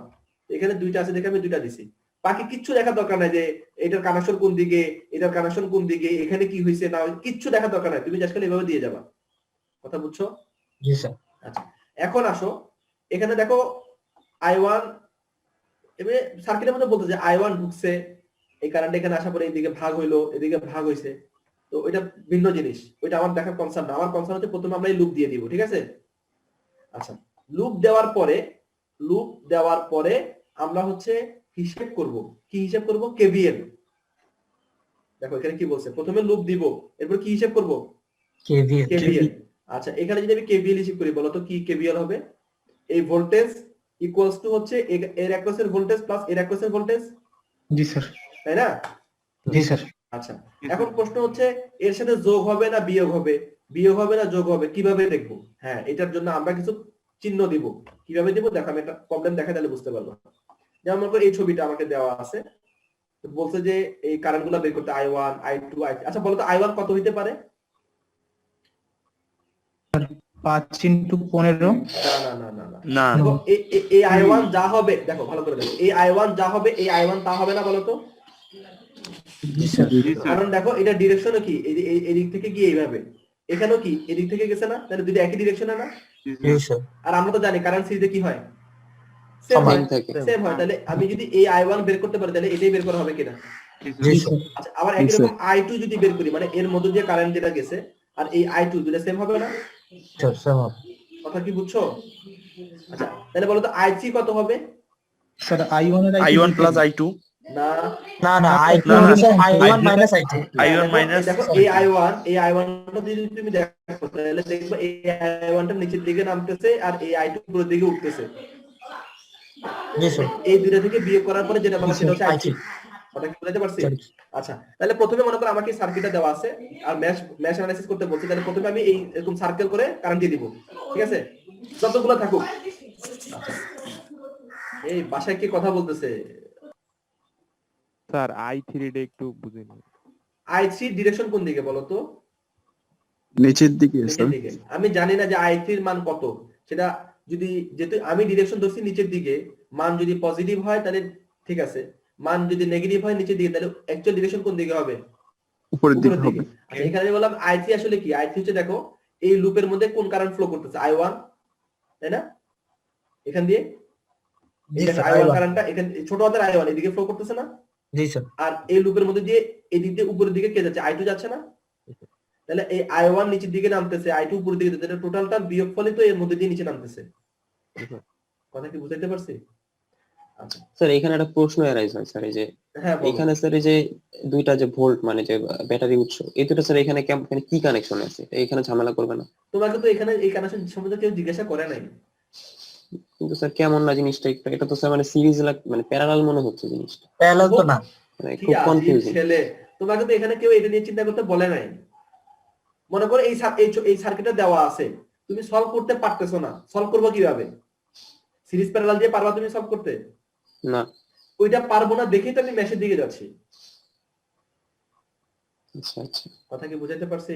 এখানে দুইটা আছে দেখে আমি দুইটা দিছি, বাকি কিচ্ছু দেখার দরকার নাই যে এটার কানেকশন কোন দিকে, এটার কানেকশন কোন দিকে, এখানে কি হয়েছে না কিচ্ছু দেখার দরকার নাই, তুমি জাস্ট খালি এভাবে দিয়ে যাবা। কথা বুঝছো? জি স্যার। আচ্ছা এখন আসো এখানে দেখো I1, এবারে সার্কিটের মধ্যে বলতে যে I1 ঢুকছে, এই কারেন্ট এখানে আসার পরে এইদিকে ভাগ হইলো, এদিকে ভাগ হইছে। তো ওইটা ভিন্ন জিনিস, ওইটা আমার দেখার কনসার্ন না। আমার কনসার্ন হচ্ছে প্রথমে আমরা এই লুপ দিয়ে দিব, ঠিক আছে? আচ্ছা লুপ দেওয়ার পরে আমরা হচ্ছে হিসাব করব। কি হিসাব করব? কেভিএল। দেখো এখানে কি বলছে, প্রথমে লুপ দিব, এরপর কি হিসাব করব? কেভিএল। আচ্ছা এখানে যদি আমি কেভিএল হিসাব করি, বলো তো কি কেভিএল হবে? এই ভোল্টেজ ইকুয়ালস টু হচ্ছে এর অ্যাক্রসের ভোল্টেজ প্লাস এর অ্যাক্রসের ভোল্টেজ। জি স্যার। তাই না? জি স্যার। আচ্ছা এখন প্রশ্ন হচ্ছে এর সাথে যোগ হবে না বিয়োগ হবে, বিয়োগ হবে না যোগ হবে, কিভাবে দেখবো? হ্যাঁ এটার জন্য আমরা কিছু চিহ্ন দিব। কিভাবে দিব দেখো, আমি একটা প্রবলেম দেখাই তাহলে বুঝতে পারবো। যেমন মনে করো এই ছবিটা আমাকে দেওয়া আছে, বলছে যে এই কারেন্টগুলো বের করতে I1, I2, I3। আচ্ছা বলো তো I1 কত হইতে পারে? 5 into 15। না দেখো এই I1 যা হবে, দেখো ভালো করে দেখো, এই I1 যা হবে এই I1 তা হবে না বলো তো? কারণ দেখো এটা ডিরেকশন কি, এদিক থেকে গিয়ে এইভাবে, এখানেও কি এদিক থেকে গেছে না, তাহলে দুটো একই ডিরেকশনে না? আর আমরা তো জানি কারেন্ট সিরিজে কি হয়, সেম হয়। তাহলে আমি যদি এই I1 বের করতে পারি তাহলে এটাই বের করা হবে কিনা? আচ্ছা আবার একই রকম I2 যদি বের করি, মানে এর মধ্যে দিয়ে কারেন্ট যেটা গেছে আর এই I2 দুটো সেম হবে না? কথা কি বুঝছো? আচ্ছা তাহলে বলো তো I3 কত হবে? স্যার I1 এর I1 প্লাস I2। না না, I1 minus I2। I1 minus, দেখো এই I1 টা যদি তুমি দেখো তাহলে দেখবে এই I1 টা নিচের দিকে নামতেছে আর এই I2 উপরের দিকে উঠতেছে। এই দুটো থেকে বিয়োগ করার পরে যেটা পাবো সেটা হচ্ছে I3। কথা কি বুঝতে পারছি? আচ্ছা তাহলে প্রথমে মনে করো আমাকে সার্কিটটা দেওয়া আছে আর ম্যাশ অ্যানালাইসিস করতে বলছি, তাহলে প্রথমে আমি এই এরকম সার্কেল করে কারেন্ট দিয়ে দিব, ঠিক আছে? যতগুলো থাকুক। আচ্ছা এই বাসায় কি কথা বলতেছে? স্যার I3 ডে একটু বুঝিনি। i3 ডিরেকশন কোন দিকে বলো তো? নিচের দিকে নিচের স্যার। দিকে। আমি জানি না যে i3 এর মান কত, সেটা যদি যেহেতু আমি ডিরেকশন ধরছি নিচের দিকে, মান যদি পজিটিভ হয় তাহলে ঠিক আছে, মান যদি নেগেটিভ হয় নিচের দিকে, তাহলে অ্যাকচুয়াল ডিরেকশন কোন দিকে হবে? উপরের দিকে উপরের দিকে। হবে। আচ্ছা এখানে আমি বললাম i3 আসলে কি? i3 হচ্ছে দেখো এই লুপের মধ্যে কোন কারেন্ট ফ্লো করতেছে? i1, তাই না? এখান দিয়ে জি এটা স্যার, i1 I1 কারেন্টটা এখান ছোট হাতের i1 এদিকে ফ্লো করতেছে না? জি স্যার, আর এই লুপের মধ্যে দিয়ে এদিক দিয়ে উপরের দিকে কে যাচ্ছে? i2 যাচ্ছে না? তাহলে এই i1 নিচের দিকে নামতেছে, i2 উপরের দিকে যাচ্ছে, এটা টোটালটা বিয়োগফলই তো এর মধ্যে দিয়ে নিচে নামতেছে। কথা কি বুঝাইতে পারছি? আচ্ছা স্যার এখানে একটা প্রশ্ন অ্যারাইজ হয় স্যার, এই যে হ্যাঁ বলো। এখানে স্যার এই যে দুইটা যে ভোল্ট মানে যে ব্যাটারি উৎস, এই দুটো স্যার এখানে এখানে কি কানেকশন আছে? এখানে ঝামেলা করবে না? তোমাকে তো এখানে এই কানেকশন সম্বন্ধে কেউ জিজ্ঞাসা করে নাই। কিন্তু স্যার কেমন না জিনিসটা একটু, এটা তো স্যার মানে সিরিজ মানে প্যারালাল মনে হচ্ছে জিনিসটা, প্যারালাল তো না। মানে কি খুব আজীব কনফিউজিং। ছেলে, তোমাকে তো এখানে কেউ এটা নিয়ে চিন্তা করতে বলে নাই। মনে করো এই সার্কিটটা দেওয়া আছে, তুমি সলভ করতে পারতেছো না, সলভ করবো কিভাবে? সিরিজ প্যারালাল দিয়ে পারবা তুমি সলভ করতে? না। ওইটা পারবো না দেখেই তো আমি মেশের দিকে যাচ্ছি। আচ্ছা আচ্ছা, কথা কি বুঝাইতে পারছি?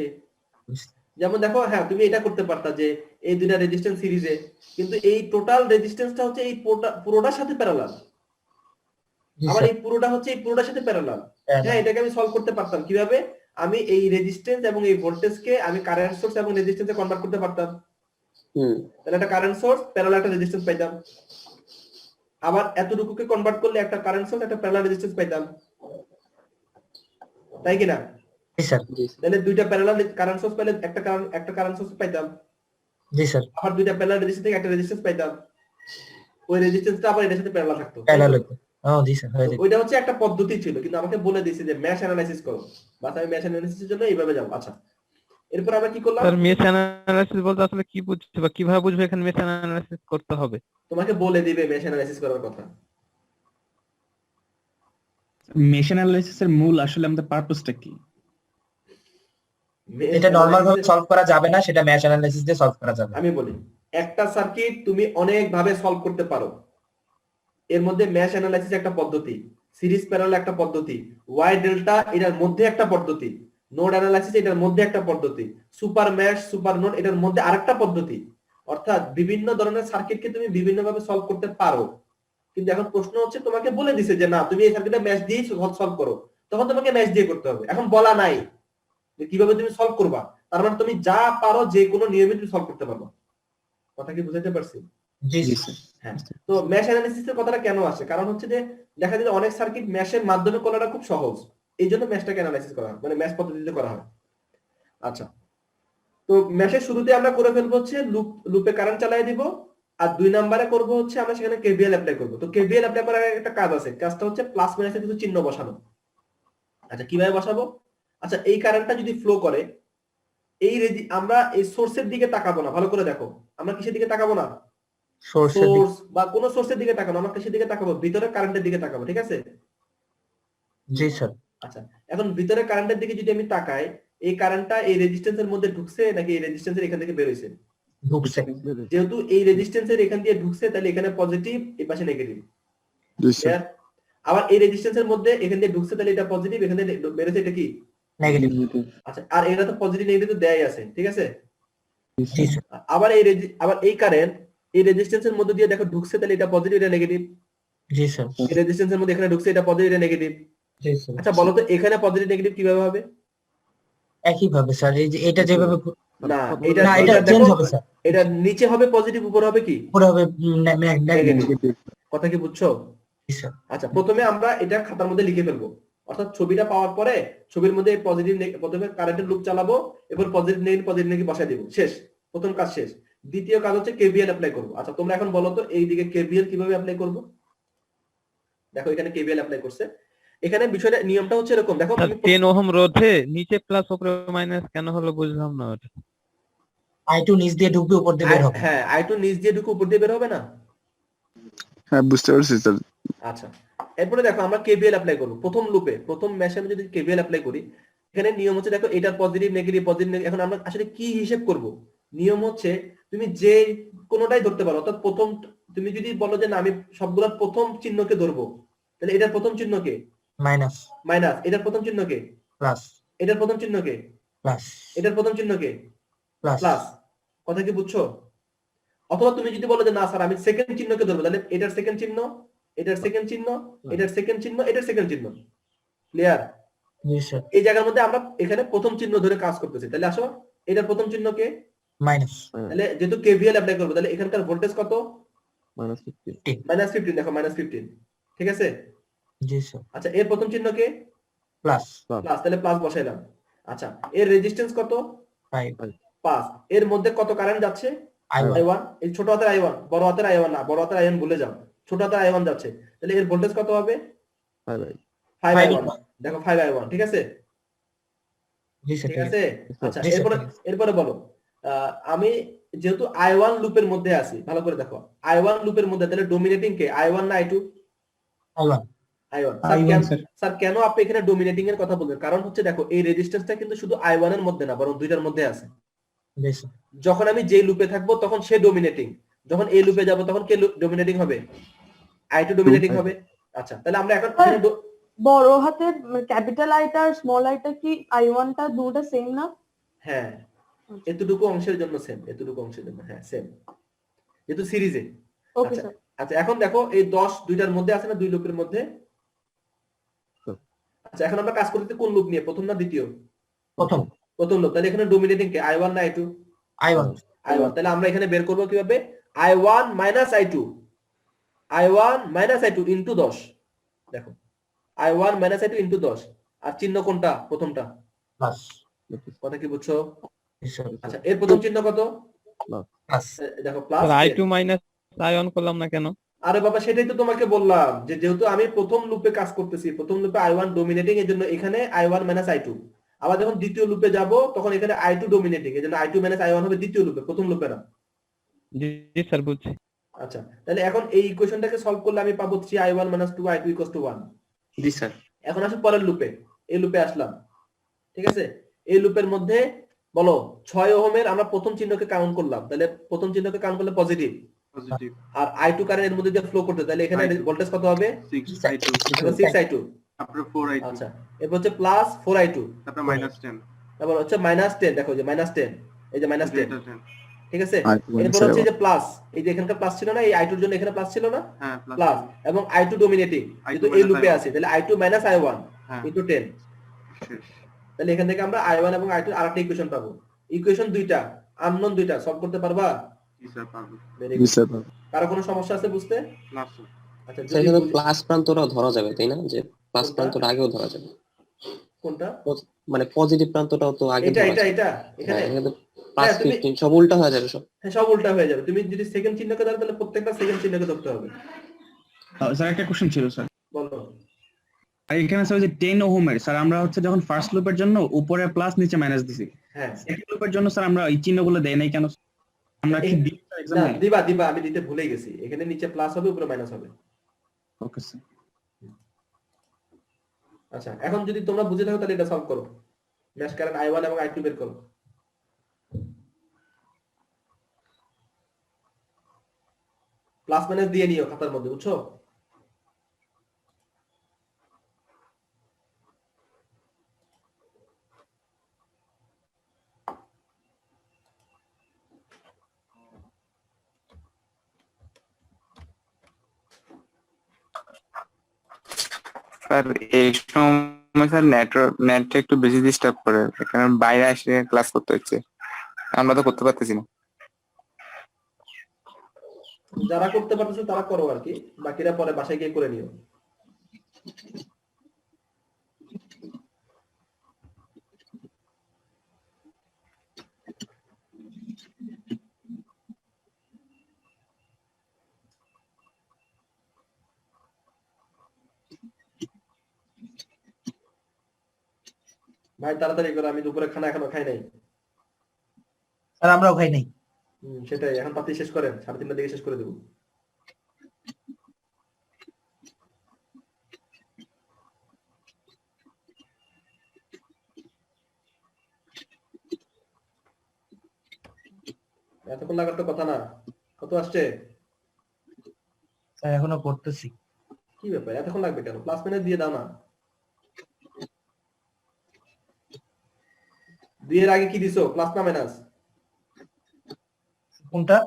যেমন দেখো হ্যাঁ তুমি এটা করতে পারতা যে এই দুইটা রেজিস্ট্যান্স সিরিজে, কিন্তু এই টোটাল রেজিস্ট্যান্সটা হচ্ছে এই পুরোটার সাথে প্যারালাল, জি আবার স্যার, এই পুরোটা হচ্ছে এই পুরোটার সাথে প্যারালাল। parallel। হ্যাঁ এটাকে আমি সলভ করতে পারতাম কিভাবে? আমি এই রেজিস্ট্যান্স এবং এই ভোল্টেজকে আমি কারেন্ট সোর্স এবং রেজিস্ট্যান্সে কনভার্ট করতে পারতাম। তাহলে একটা কারেন্ট সোর্স প্যারালাল একটা রেজিস্ট্যান্স পাইতাম, আবার এতটুকুকে কনভার্ট করলে একটা কারেন্ট সোর্স একটা প্যারালাল রেজিস্ট্যান্স পাইতাম, তাই কি না? জি স্যার, তাহলে দুইটা প্যারালাল কারেন্ট সোর্স পাইলে একটা কারেন্ট সোর্স পাইতাম, জি স্যার, আবার দুইটা প্যারালাল রেজিস্ট্যান্স থেকে একটা রেজিস্ট্যান্স পাইতাম, ওই রেজিস্ট্যান্সটা আবার এর সাথে প্যারালাল থাকতো। প্যারালাল। জি স্যার, হয়ে যাবে। ওইটা হচ্ছে একটা পদ্ধতি ছিল, কিন্তু আমাকে বলে দিয়েছে যে মেশ অ্যানালাইসিস করো, বাস আমি মেশ অ্যানালাইসিসের জন্য এইভাবে যাব। আচ্ছা এরপর আমরা কি করলাম? স্যার মেশ অ্যানালাইসিস বলতে আসলে কি বুঝছো বা কিভাবে বুঝবে এখানে মেশ অ্যানালাইসিস করতে হবে? তোমাকে বলে দিবে মেশ অ্যানালাইসিস করার কথা। মেশ অ্যানালাইসিসের মূল আসলে আমাদের পারপাসটা কি? এটা নরমাল ভাবে সলভ করা যাবে না, সেটা ম্যাশ অ্যানালাইসিস দিয়ে সলভ করা যাবে। আমি বলি একটা সার্কিট তুমি অনেক ভাবে সলভ করতে পারো, এর মধ্যে ম্যাশ অ্যানালাইসিস একটা পদ্ধতি, সিরিজ প্যারালাল একটা পদ্ধতি, ওয়াই ডেল্টা এটার মধ্যে একটা পদ্ধতি, নোড অ্যানালাইসিস এটার মধ্যে একটা পদ্ধতি, সুপার ম্যাশ সুপার নোড এটার মধ্যে আরেকটা পদ্ধতি। অর্থাৎ বিভিন্ন ধরনের সার্কিটকে তুমি বিভিন্ন ভাবে সলভ করতে পারো, কিন্তু এখন প্রশ্ন হচ্ছে তোমাকে বলে দিছে যে না তুমি এই সার্কিটটা ম্যাশ দিয়ে সলভ করো, তখন তোমাকে ম্যাশ দিয়ে করতে হবে। এখন বলা নাই যে কিভাবে তুমি সলভ করবা, তার মানে তুমি যা পারো যে কোনো নিয়মে তুমি সলভ করতে পারো। কথা কি বুঝাইতে পারছি? জি স্যার। হ্যাঁ, তো ম্যাশ অ্যানালিসিসের কথাটা কেন আসে? কারণ হচ্ছে যে দেখা যায় অনেক সার্কিট ম্যাশের মাধ্যমে করাটা খুব সহজ, এই জন্য ম্যাশটাকে অ্যানালাইসিস করা হয়, মানে ম্যাশ পদ্ধতিতে করা হয়। আচ্ছা, তো ম্যাশের শুরুতে আমরা করে ফেলবো হচ্ছে লুপে কারেন্ট চালিয়ে দিব, আর 2 নম্বরে করব হচ্ছে আমরা সেখানে কেভিএল অ্যাপ্লাই করব। তো কেভিএল অ্যাপ্লাই করার একটা কাজ আছে, কাজটা হচ্ছে প্লাস মাইনাসের কিছু চিহ্ন বসানো। আচ্ছা কিভাবে বসাবো? আচ্ছা এই কারেন্টটা যদি ফ্লো করে আমরা এই সোর্সের দিকে তাকাবো না, ভালো করে দেখো, আমরা কিসের দিকে তাকাবো না? সোর্স বা কোন সোর্সের দিকে তাকাবো, আমরা কিসের দিকে তাকাবো? ভিতরে কারেন্টের দিকে তাকাবো, ঠিক আছে? জি স্যার। আচ্ছা এখন ভিতরে কারেন্টের দিকে যদি আমি তাকাই, এই কারেন্টটা এই রেজিস্ট্যান্সের মধ্যে ঢুকছে নাকি এই রেজিস্ট্যান্সের এখান থেকে বের হইছে? ঢুকছে। যেহেতু এই রেজিস্ট্যান্সের এখান দিয়ে ঢুকছে, তাহলে এখানে পজিটিভ, এই পাশে নেগেটিভ। আবার এই রেজিস্ট্যান্সের মধ্যে এখান দিয়ে ঢুকছে, তাহলে এটা পজিটিভ, এখানে বের হইছে, এটা কি? নেগেটিভ। আচ্ছা আর এটা তো পজিটিভ নেগেটিভ তো দেয়াই আছে, ঠিক আছে? জি স্যার। আবার এই কারেন্ট এই রেজিস্ট্যান্সের মধ্যে দিয়ে দেখো ঢুকছে, তাহলে এটা পজিটিভ, এটা নেগেটিভ। জি স্যার। এই রেজিস্ট্যান্সের মধ্যে এখানে ঢুকছে, এটা পজিটিভ, এটা নেগেটিভ। জি স্যার। আচ্ছা বলো তো এখানে পজিটিভ নেগেটিভ কিভাবে হবে? একই ভাবে স্যার, এই যে এটা যেভাবে না না, এটা চেঞ্জ হবে স্যার। এটা নিচে হবে পজিটিভ, উপরে হবে কি? পুরো হবে নেগেটিভ। কথা কি বুঝছো? জি স্যার। আচ্ছা প্রথমে আমরা এটা খাতার মধ্যে লিখে ফেলবো, অর্থাৎ ছবিটা পাওয়ার পরে ছবির মধ্যে পজিটিভ প্রথমে কারেন্টের লুপ চালাবো, এরপর পজিটিভ নেগেটিভ বসাই দেব, শেষ, প্রথম কাজ শেষ। দ্বিতীয় কাজ হচ্ছে কেভিএল অ্যাপ্লাই করব। আচ্ছা তোমরা এখন বলো তো এই দিকে কেভিএল কিভাবে অ্যাপ্লাই করব? দেখো এখানে কেভিএল অ্যাপ্লাই করছে, এখানে বিষয়টা নিয়মটা হচ্ছে এরকম, দেখো 10 ওহম রোধে নিচে প্লাস উপরে মাইনাস কেন হলো বুঝলাম না ওটা। I2 নিচ দিয়ে ঢুকবে, উপর দিয়ে বের হবে। হ্যাঁ I2 নিচ দিয়ে ঢুকে উপর দিয়ে বের হবে না? হ্যাঁ বুঝতে পারছি স্যার। আচ্ছা এরপরে দেখো আমরা কেভিএল অ্যাপ্লাই করব প্রথম লুপে, প্রথম মেশে আমি যদি কেভিএল অ্যাপ্লাই করি, এখানে নিয়ম হচ্ছে দেখো এটা পজিটিভ নেগেটিভ পজিটিভ। এখন আমরা আসলে কি হিসাব করব নিয়ম হচ্ছে তুমি যে কোনোটাই ধরতে পারো, অর্থাৎ প্রথম, তুমি যদি বলো যে না আমি সবগুলোর প্রথম চিহ্নকে ধরবো, তাহলে এটার প্রথম চিহ্নকে মাইনাস মাইনাস, এটার প্রথম চিহ্নকে প্লাস এটার প্রথম চিহ্নকে প্লাস এটার প্রথম চিহ্নকে প্লাস প্লাস। কথা কি বুঝছো? অথবা তুমি যদি বলো যে না স্যার আমি সেকেন্ড চিহ্নকে ধরবো, তাহলে এটার সেকেন্ড চিহ্ন, এটার সেকেন্ড চিহ্ন, এটার সেকেন্ড চিহ্ন, এটার সেকেন্ড চিহ্ন। ক্লিয়ার? জি স্যার এই জায়গার মধ্যে আমরা এখানে প্রথম চিহ্ন ধরে কাজ করতেছি। তাহলে আসো, এটার প্রথম চিহ্নকে মাইনাস তাহলে যেহেতু কেভিএল অ্যাপ্লাই করবো, তাহলে এখানকার ভোল্টেজ কত? -15 -15, দেখো -15, ঠিক আছে? জি স্যার আচ্ছা, এর প্রথম চিহ্নকে প্লাস প্লাস, তাহলে প্লাস বসাইলাম। আচ্ছা, এর রেজিস্ট্যান্স কত? 5 5। এর মধ্যে কত কারেন্ট যাচ্ছে? I1 I1। এই ছোট হাতের I1, বড় হাতের I1 না, বড় হাতের I1 ভুলে যাও, ছোট হাতের I1 যাচ্ছে। তাহলে এর ভোল্টেজ কত হবে? 5I1। দেখো 5I1, ঠিক আছে? জি স্যার ঠিক আছে? আচ্ছা, জি স্যার এরপরে বলো, আমি যেহেতু I1 লুপের মধ্যে আছি, ভালো করে দেখো, I1 লুপের মধ্যে, তাহলে ডোমিনেটিং কে, I1 না I2? I1 I1। I1 sir. Sir কেন আপনি এখানে ডোমিনেটিং এর কথা বলবেন? কারণ হচ্ছে দেখো, এই রেজিস্ট্যান্সটা কিন্তু শুধু I1 এর মধ্যে না, বরং দুইটার মধ্যে আছে। জি স্যার যখন আমি যে লুপে থাকবো তখন সে ডোমিনেটিং, যখন এই লুপে যাব তখন কে ডোমিনেটিং হবে? I2 ডোমিনেটিং হবে। আচ্ছা, তাহলে আমরা এখন এখানে বড় হাতের ক্যাপিটাল আইটা আর স্মল আইটা কি I1 টা দুটো সেম না? হ্যাঁ, এতটুকু অংশের জন্য সেম, এতটুকু অংশের জন্য হ্যাঁ সেম, যেহেতু সিরিজে। ওকে আচ্ছা স্যার। আচ্ছা, এখন দেখো এই 10 দুইটার মধ্যে আছে না, দুই লুপের মধ্যে। আচ্ছা, এখন আমরা কাজ করতে কোন লুপ নিয়ে, প্রথম না দ্বিতীয়? প্রথম প্রথম লুপ। তাহলে এখানে ডোমিনেটিং কে, I1 না I2? I1 I1। তাহলে আমরা এখানে বের করব কিভাবে? I1 I2, I1 I2 into 10। দেখো, I1 I2 ইনটু 10। আর চিহ্ন কোনটা? প্রথমটা। প্লাস কথা কি বুঝছো? জি স্যার আচ্ছা, এর প্রথম চিহ্ন কত? প্লাস দেখো প্লাস। I2 I1 করলাম না কেন? আরে বাবা, সেটাই তো তোমাকে বললাম, যে যেহেতু আমি প্রথম লুপে কাজ করতেছি, প্রথম লুপে I1 ডোমিনেটিং, এর জন্য এখানে I1 I2। আবার যখন দ্বিতীয় লুপে যাব তখন এখানে I2 ডোমিনেটিং, এর জন্য I2 I1 হবে দ্বিতীয় লুপে, প্রথম লুপে না। জি স্যার বুঝছি। আচ্ছা, তাহলে এখন এই ইকুয়েশনটাকে সলভ করলে আমি পাবো 3I1 - 2I2 = 1। জি স্যার। এখন আসি পরের লুপে, এই লুপে আসলাম, ঠিক আছে? এই লুপের মধ্যে বলো 6 ওহমের আমরা প্রথম চিহ্নকে কাউন্ট করলাম, তাহলে প্রথম চিহ্নকে কাউন্ট করলে পজিটিভ, পজিটিভ আর I2 কারেন্ট এর মধ্যে দিয়ে ফ্লো করতে, তাহলে এখানে I2 ভোল্টেজ কত হবে? 6I2 6I2। তারপরে 4I2 আচ্ছা, এরপর হচ্ছে প্লাস 4I2, তারপরে -10 তারপর হচ্ছে -10, দেখো যে -10, এই যে -10, এটা 10 ঠিক আছে? I2 এরপর হচ্ছে যে প্লাস, এই যে এখানকার প্লাস ছিল না, এই I2 এর জন্য এখানে প্লাস ছিল না, হ্যাঁ প্লাস, এবং I2 ডোমিনেটিং, যেহেতু এই লুপে আছে, তাহলে I2 I1 হ্যাঁ ইনটু 10। শেষ। তাহলে এখান থেকে আমরা I1 এবং I2 এর আরেকটা ইকুয়েশন পাবো। ইকুয়েশন দুইটা, আননোন দুইটা, সলভ করতে পারবা? জি স্যার পারবো। Very জি good। স্যার কারো কোনো সমস্যা আছে বুঝতে? না স্যার। আচ্ছা, স্যার যদি এখানে প্লাস প্রান্তটাও ধরা যাবে তাই না? যে প্লাস কোনটা? প্রান্তটা আগেও ধরা যাবে, কোনটা? মানে পজিটিভ প্রান্তটাও তো আগে এটা ধরা এটা যাবে। এটা হ্যাঁ, এখানে এখানে তো প্লাস হ্যাঁ, তুমি 15 সব উল্টা হয়ে যাবে সব। হ্যাঁ, সব উল্টা হয়ে যাবে। তুমি যদি সেকেন্ড চিহ্নকে ধরো, তাহলে প্রত্যেকটা সেকেন্ড চিহ্নকে ধরতে হবে। স্যার একটা কোশ্চেন ছিল স্যার। বলো। আর এখানে স্যার যে 10 ওহমের স্যার আমরা হচ্ছে যখন ফার্স্ট লুপের জন্য উপরে প্লাস নিচে মাইনাস দিছি, হ্যাঁ, সেকেন্ড লুপের জন্য স্যার আমরা এই চিহ্নগুলো দেই নাই কেন? আমরা কি দিই স্যার না এক্সামে? দিবা দিবা, আমি দিতে ভুলে গেছি। এখানে নিচে প্লাস হবে, উপরে মাইনাস হবে। Okay sir. আচ্ছা, এখন যদি তোমরা বুঝে থাকো তাহলে এটা সলভ করো। ম্যাশ কারেন্ট I1 এবং I2 বের করো। প্লাস মাইনাস দিয়ে নিও খাতার মধ্যে, বুঝছো? স্যার এই সময় স্যার নেটটা একটু বেশি ডিস্টার্ব করে, কারণ বাইরে এসে ক্লাস করতে হচ্ছে, আমরা তো করতে পারতেছি না। যারা করতে পারতেছো তারা করো আর কি, বাকিরা পরে বাসায় গিয়ে করে নিও। ভাই তাড়াতাড়ি করো, আমি দুপুরে খানা এখনো খাই নাই। স্যার আমরাও খাই নাই। সেটাই, এখন তাড়াতাড়ি শেষ করেন, 3:30টার দিকে শেষ করে দেবো। এতক্ষণ লাগার তো কথা না। কত আসছে? স্যার এখনো করতেছি। কি ব্যাপার এতক্ষণ লাগবে কেন? প্লাস মাইনাস দিয়ে দাও না। 2 এর আগে কি দিছো? প্লাস না মাইনাস? কোনটা?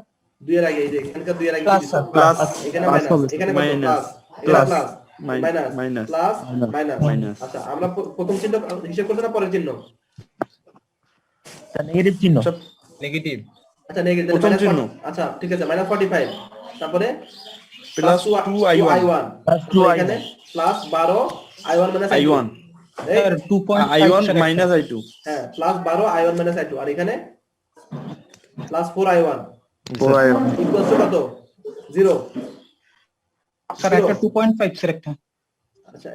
2 এর আগে এই যে এখানকার 2 এর আগে কি প্লাস দিছো? স্যার, প্লাস এখানে Plus মাইনাস, হবে। এখানে কত? Minus, প্লাস, এখানে plus, plus, minus, minus, plus, minus. Minus. আচ্ছা আমরা প্রথম চিহ্ন হিসাব করতে না পরের চিহ্ন? স্যার নেগেটিভ চিহ্ন। সব নেগেটিভ। আচ্ছা নেগেটিভ প্রথম চিহ্ন। আচ্ছা ঠিক আছে -45 তারপরে Plus 2i1 প্লাস এখানে plus 12 i1 minus i1 sir 2.5 i1 sir minus i2 হ্যাঁ প্লাস 12 i1 মাইনাস i2 আর এখানে প্লাস 4i1 ইকুয়ালস টু কত? 0 স্যার একটা 2.5 স্যার একটা আচ্ছা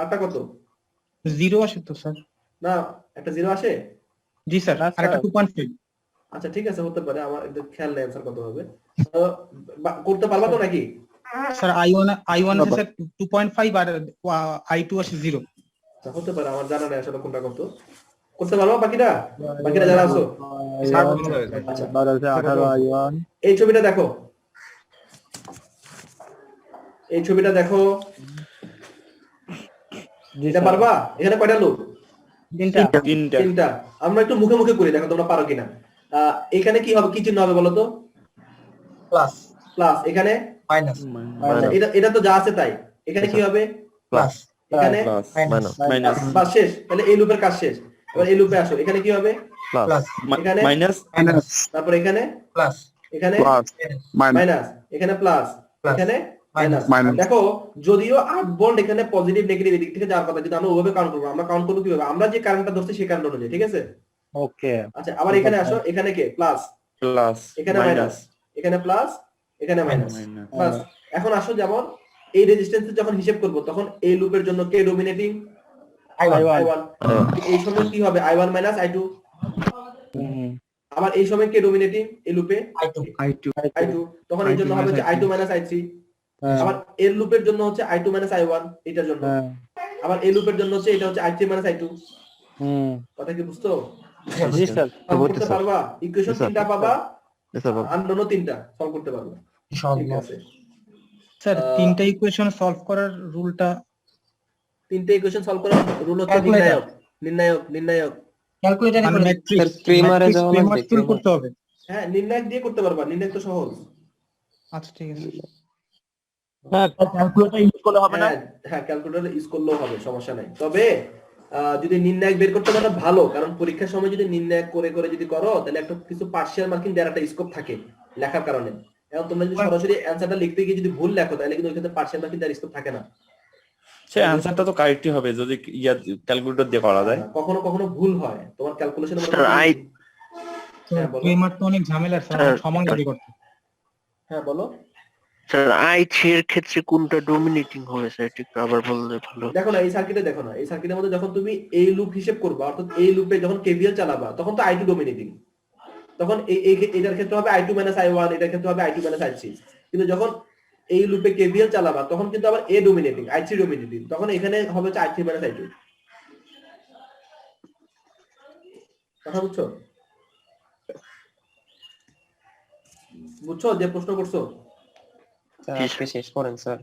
আরটা কত? 0 আসে তো স্যার। না একটা 0 আসে? জি স্যার আর একটা 2.5। আচ্ছা ঠিক আছে হতে পারে আমার একটু খেয়াল নেই অ্যানসার কত হবে। তো করতে পারবা তো নাকি? স্যার i1 আছে স্যার 2.5 আর i2 আছে 0। আচ্ছা, হতে পারে আমার জানা নেই আসলে কোনটা কত। করতে পারবা বাকিটা? বাকিটা যারা আছো আচ্ছা 18 i1 এই ছবিটা দেখো, এই ছবিটা দেখো। এটা পারবা? এখানে কয়টা লুপ? তিনটা তিনটা। আমরা একটু মুখে মুখে করি দেখো তোমরা পারো কিনা। এখানে কি হবে, কি চিহ্ন হবে বলো তো? প্লাস প্লাস, এখানে মাইনাস আচ্ছা, এটা তো যা আছে তাই। এখানে কি হবে? প্লাস এখানে প্লাস মাইনাস মাইনাস বাস শেষ। তাহলে এই লুপের কাজ শেষ। এবার এই লুপে আসো, এখানে কি হবে? প্লাস এখানে মাইনাস মাইনাস তারপর এখানে প্লাস এখানে minus মাইনাস, এখানে প্লাস, Plus, এখানে মাইনাস। minus দেখো যদিও 8 বন্ড এখানে পজিটিভ নেগেটিভ এদিক থেকে যাওয়ার কথা, যদি আমরা ওভাবে কাউন্ট করবো, আমরা কাউন্ট করবো কিভাবে? আমরা যে কারেন্টটা ধরছি সেই কারেন্ট অনুযায়ী, ঠিক আছে? ওকে আচ্ছা আবার এখানে আসো, এখানে কে? প্লাস, প্লাস এখানে মাইনাস, এখানে প্লাস, এখানে মাইনাস। মাইনাস বাস। এখন আসো যেমন এই রেজিস্ট্যান্স যখন হিসাব করব তখন এই লুপের জন্য কে ডমিনেটিং? i1। এই সময় কি হবে? i1 minus i2। আবার এই সময় কে ডমিনেটিং এই লুপে? i2। তখন এই জন্য হবে যে i2 মাইনাস i3। আবার এর লুপের জন্য হচ্ছে i2 মাইনাস i1 এটার জন্য। আবার এই লুপের জন্য হচ্ছে এটা হচ্ছে i3 মাইনাস i2। কথা কি বুঝছো? জি স্যার সলভ করতে পারবা? ইকুয়েশন তিনটা পাবা, আননোনও তিনটা সলভ করতে পারবা। ঠিক আছে স্যার তিনটা ইকুয়েশন সলভ করার রুলটা, তিনটে ইকুয়েশন সলভ করার রুল হচ্ছে Calculator. নির্ণায়ক। ক্যালকুলেটরে স্যার, করে ম্যাট্রিক্স ক্রেমারে যাওয়া লাগবে, ক্রেমার টুল করতে হবে। হ্যাঁ নির্ণায়ক দিয়ে করতে পারবা, নির্ণায়ক তো সহজ। আচ্ছা ঠিক আছে। ক্যালকুলেটর ইউজ করলে হবে না? হ্যাঁ ক্যালকুলেটর ইউজ করলেও হবে, সমস্যা নাই। তবে যদি নির্ণায়ক বের করতে পারো ভালো, কারণ পরীক্ষার সময় যদি নির্ণায়ক করে করে যদি করো তাহলে একটা কিছু পার্শিয়াল মার্কিং দেওয়ার একটা স্কোপ থাকে লেখার কারণে। এখন তোমরা যদি সরাসরি অ্যানসারটা লিখতে গিয়ে যদি ভুল লেখো তাহলে কিন্তু ওইখানে পার্শিয়াল মার্কিং দেওয়ার স্কোপ থাকে না। সে অ্যানসারটা তো কারেক্টই হবে যদি ক্যালকুলেটর দিয়ে করা যায়। কখনো কখনো ভুল হয় তোমার ক্যালকুলেশন। ক্রেমার তো অনেক ঝামেলার স্যার, সময় লাগে করতে। হ্যাঁ বলো। স্যার i3 এর ক্ষেত্রে কোনটা ডমিনেটিং হবে স্যার, একটু আবার বললে ভালো। দেখো না এই সার্কিটে, দেখো না এই সার্কিটের মধ্যে যখন তুমি এই লুপ হিসেব করবা, অর্থাৎ এই লুপে যখন কেভিএল চালাবা তখন তো i2 ডমিনেটিং, তখন এটার ক্ষেত্রে হবে i2 মাইনাস i1, এটার ক্ষেত্রে হবে i2 মাইনাস i3। কিন্তু যখন এই লুপে কেভিএল চালাবা তখন কিন্তু আবার a ডমিনেটিং, i3 ডমিনেটিং, তখন এখানে হবে হচ্ছে i3 মাইনাস i2। কথা বুঝছো? বুঝছো যে প্রশ্ন করছো? আজকে শেষ করেন স্যার।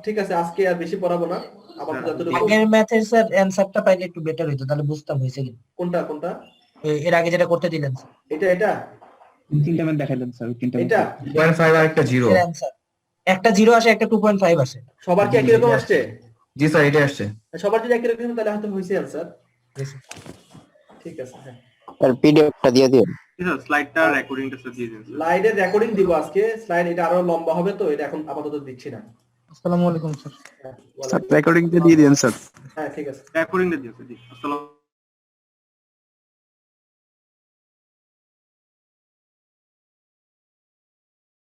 ঠিক আছে আজকে আর বেশি পড়াবো না, আপাতত যতটুকু। আগের ম্যাথের স্যার অ্যানসারটা পাইলে একটু বেটার হইতো, তাহলে বুঝতাম হয়েছে কি। কোনটা? এর আগে যেটা করতে দিলেন এটা তিনটা ম্যাথ দেখাইলেন স্যার, তিনটা এটা 2.5 আর একটা 0 এর অ্যানসার একটা 0 আসে, একটা 2.5 আসে। সবার কি একই রকম আসছে? জি স্যার এটা আসছে। সবার যদি একই রকম তাহলে হয়তো হইছে অ্যানসার। ঠিক আছে হ্যাঁ স্যার পিডিএফটা দিয়ে দিন। স্লাইডটা রেকর্ডিংটা স্যার দিয়ে দিন। স্লাইডের রেকর্ডিং দিব আজকে, স্লাইড এটা আরো লম্বা হবে তো এটা এখন আপাতত দিচ্ছি না। আসসালামু আলাইকুম স্যার। স্যার রেকর্ডিংটা দিয়ে দিন স্যার। হ্যাঁ ঠিক আছে রেকর্ডিংটা দিন স্যার। জি আসসালাম।